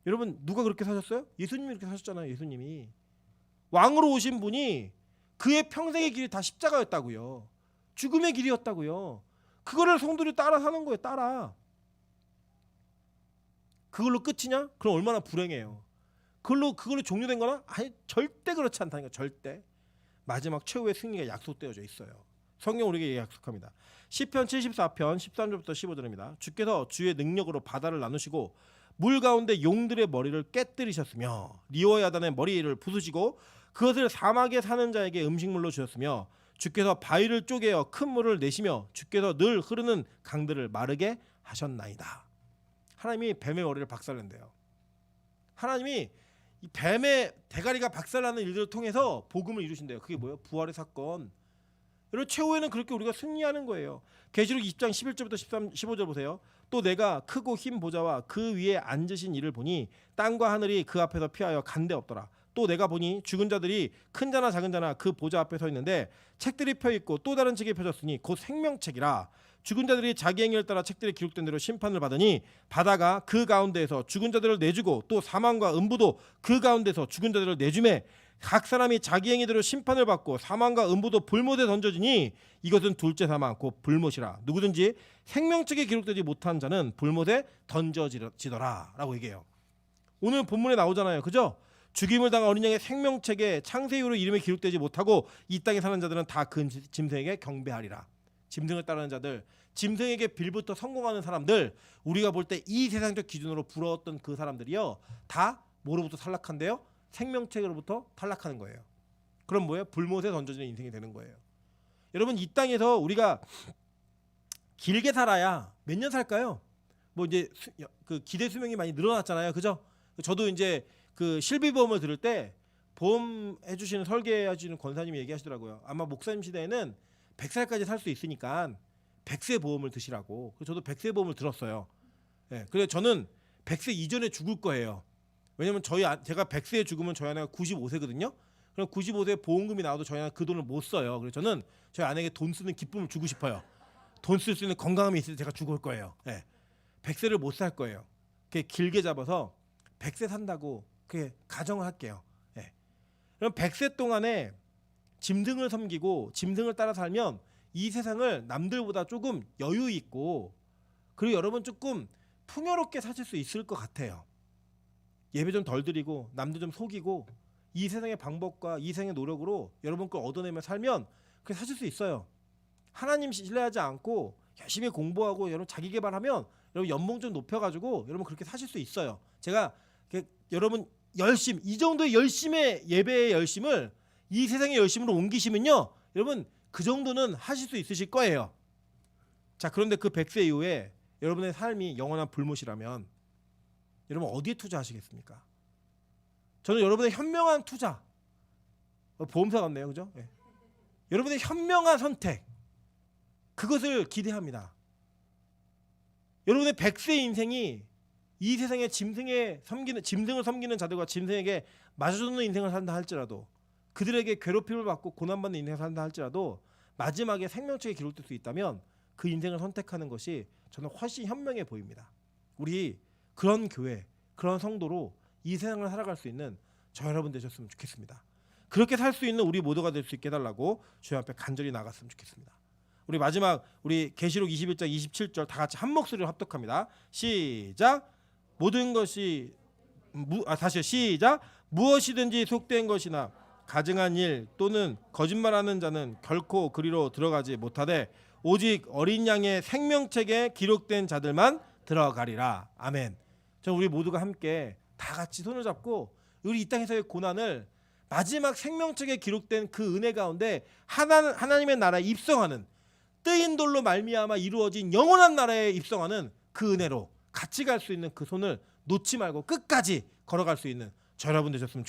여러분, 누가 그렇게 사셨어요? 예수님이 그렇게 사셨잖아요. 예수님이. 왕으로 오신 분이 그의 평생의 길이 다 십자가였다고요. 죽음의 길이었다고요. 그거를 성도들이 따라 사는 거예요. 따라. 그걸로 끝이냐? 그럼 얼마나 불행해요. 그걸로 종료된 거나? 아니, 절대 그렇지 않다니까. 절대. 마지막 최후의 승리가 약속되어져 있어요. 성경 우리에게 약속합니다. 시편 74편 13절부터 15절입니다. 주께서 주의 능력으로 바다를 나누시고 물 가운데 용들의 머리를 깨뜨리셨으며 리워야단의 머리를 부수시고 그것을 사막에 사는 자에게 음식물로 주셨으며 주께서 바위를 쪼개어 큰 물을 내시며 주께서 늘 흐르는 강들을 마르게 하셨나이다. 하나님이 뱀의 머리를 박살낸대요. 하나님이 이 뱀의 대가리가 박살나는 일들을 통해서 복음을 이루신대요. 그게 뭐예요? 부활의 사건. 여러분 최후에는 그렇게 우리가 승리하는 거예요. 계시록 20장 11절부터 15절 보세요. 또 내가 크고 흰 보좌와 그 위에 앉으신 이를 보니 땅과 하늘이 그 앞에서 피하여 간데 없더라. 또 내가 보니 죽은 자들이 큰 자나 작은 자나 그 보좌 앞에 서 있는데 책들이 펴 있고 또 다른 책이 펴졌으니 곧 생명책이라. 죽은 자들이 자기 행위를 따라 책들에 기록된 대로 심판을 받으니 바다가 그 가운데에서 죽은 자들을 내주고 또 사망과 음부도 그 가운데서 죽은 자들을 내주매 각 사람이 자기 행위대로 심판을 받고 사망과 음부도 불못에 던져지니 이것은 둘째 사망 곧 불못이라. 누구든지 생명책에 기록되지 못한 자는 불못에 던져지더라 라고 얘기해요. 오늘 본문에 나오잖아요. 그죠? 죽임을 당한 어린 양의 생명책에 창세 이후로 이름이 기록되지 못하고 이 땅에 사는 자들은 다 그 짐승에게 경배하리라. 짐승을 따르는 자들, 짐승에게 빌부터 성공하는 사람들, 우리가 볼 때 이 세상적 기준으로 부러웠던 그 사람들이요 다 뭐로부터 탈락한대요? 생명책으로부터 탈락하는 거예요. 그럼 뭐예요? 불못에 던져지는 인생이 되는 거예요. 여러분 이 땅에서 우리가 길게 살아야 몇 년 살까요? 뭐 이제 그 기대 수명이 많이 늘어났잖아요. 그죠? 저도 이제 그 실비보험을 들을 때 보험 해주시는 설계해주시는 권사님이 얘기하시더라고요. 아마 목사님 시대에는 100살까지 살 수 있으니까 100세 보험을 드시라고. 그래서 저도 100세 보험을 들었어요. 예, 그래서 저는 100세 이전에 죽을 거예요. 왜냐면 제가 100세에 죽으면 저희 아내가 95세거든요. 그럼 95세 보험금이 나와도 저희 아내가 그 돈을 못 써요. 그래서 저는 저희 아내에게 돈 쓰는 기쁨을 주고 싶어요. 돈 쓸 수 있는 건강함이 있을 때 제가 죽을 거예요. 예. 100세를 못 살 거예요. 그게 길게 잡아서 100세 산다고 그게 가정을 할게요. 예. 그럼 100세 동안에 짐승을 섬기고 짐승을 따라 살면 이 세상을 남들보다 조금 여유 있고 그리고 여러분 조금 풍요롭게 사실 수 있을 것 같아요. 예배 좀 덜 드리고 남들 좀 속이고 이 세상의 방법과 이 세상의 노력으로 여러분 걸 얻어내며 살면 그렇게 사실 수 있어요. 하나님 신뢰하지 않고 열심히 공부하고 여러분 자기 개발하면 여러분 연봉 좀 높여가지고 여러분 그렇게 사실 수 있어요. 제가 여러분 열심 이 정도의 열심의 예배의 열심을 이 세상의 열심으로 옮기시면요 여러분 그 정도는 하실 수 있으실 거예요. 자 그런데 그 100세 이후에 여러분의 삶이 영원한 불못이라면 여러분 어디에 투자하시겠습니까? 저는 여러분의 현명한 투자 보험사 같네요. 그죠? 네. 여러분의 현명한 선택 그것을 기대합니다. 여러분의 100세 인생이 이 세상의 짐승을 섬기는 자들과 짐승에게 맞아주는 인생을 산다 할지라도 그들에게 괴롭힘을 받고 고난받는 인생을 산다 할지라도 마지막에 생명책에 기록될 수 있다면 그 인생을 선택하는 것이 저는 훨씬 현명해 보입니다. 우리 그런 교회, 그런 성도로 이 세상을 살아갈 수 있는 저 여러분 되셨으면 좋겠습니다. 그렇게 살 수 있는 우리 모두가 될 수 있게 해달라고 주님 앞에 간절히 나갔으면 좋겠습니다. 우리 마지막 우리 계시록 21장 27절 다 같이 한 목소리로 합독합니다. 시작. 모든 것이 다시요. 시작. 무엇이든지 속된 것이나 가증한 일 또는 거짓말하는 자는 결코 그리로 들어가지 못하되 오직 어린 양의 생명책에 기록된 자들만 들어가리라. 아멘. 저 우리 모두가 함께 다 같이 손을 잡고 우리 이 땅에서의 고난을 마지막 생명책에 기록된 그 은혜 가운데 하나님의 나라에 입성하는 뜨인 돌로 말미암아 이루어진 영원한 나라에 입성하는 그 은혜로 같이 갈 수 있는 그 손을 놓지 말고 끝까지 걸어갈 수 있는 저 여러분 되셨으면 좋겠습니다.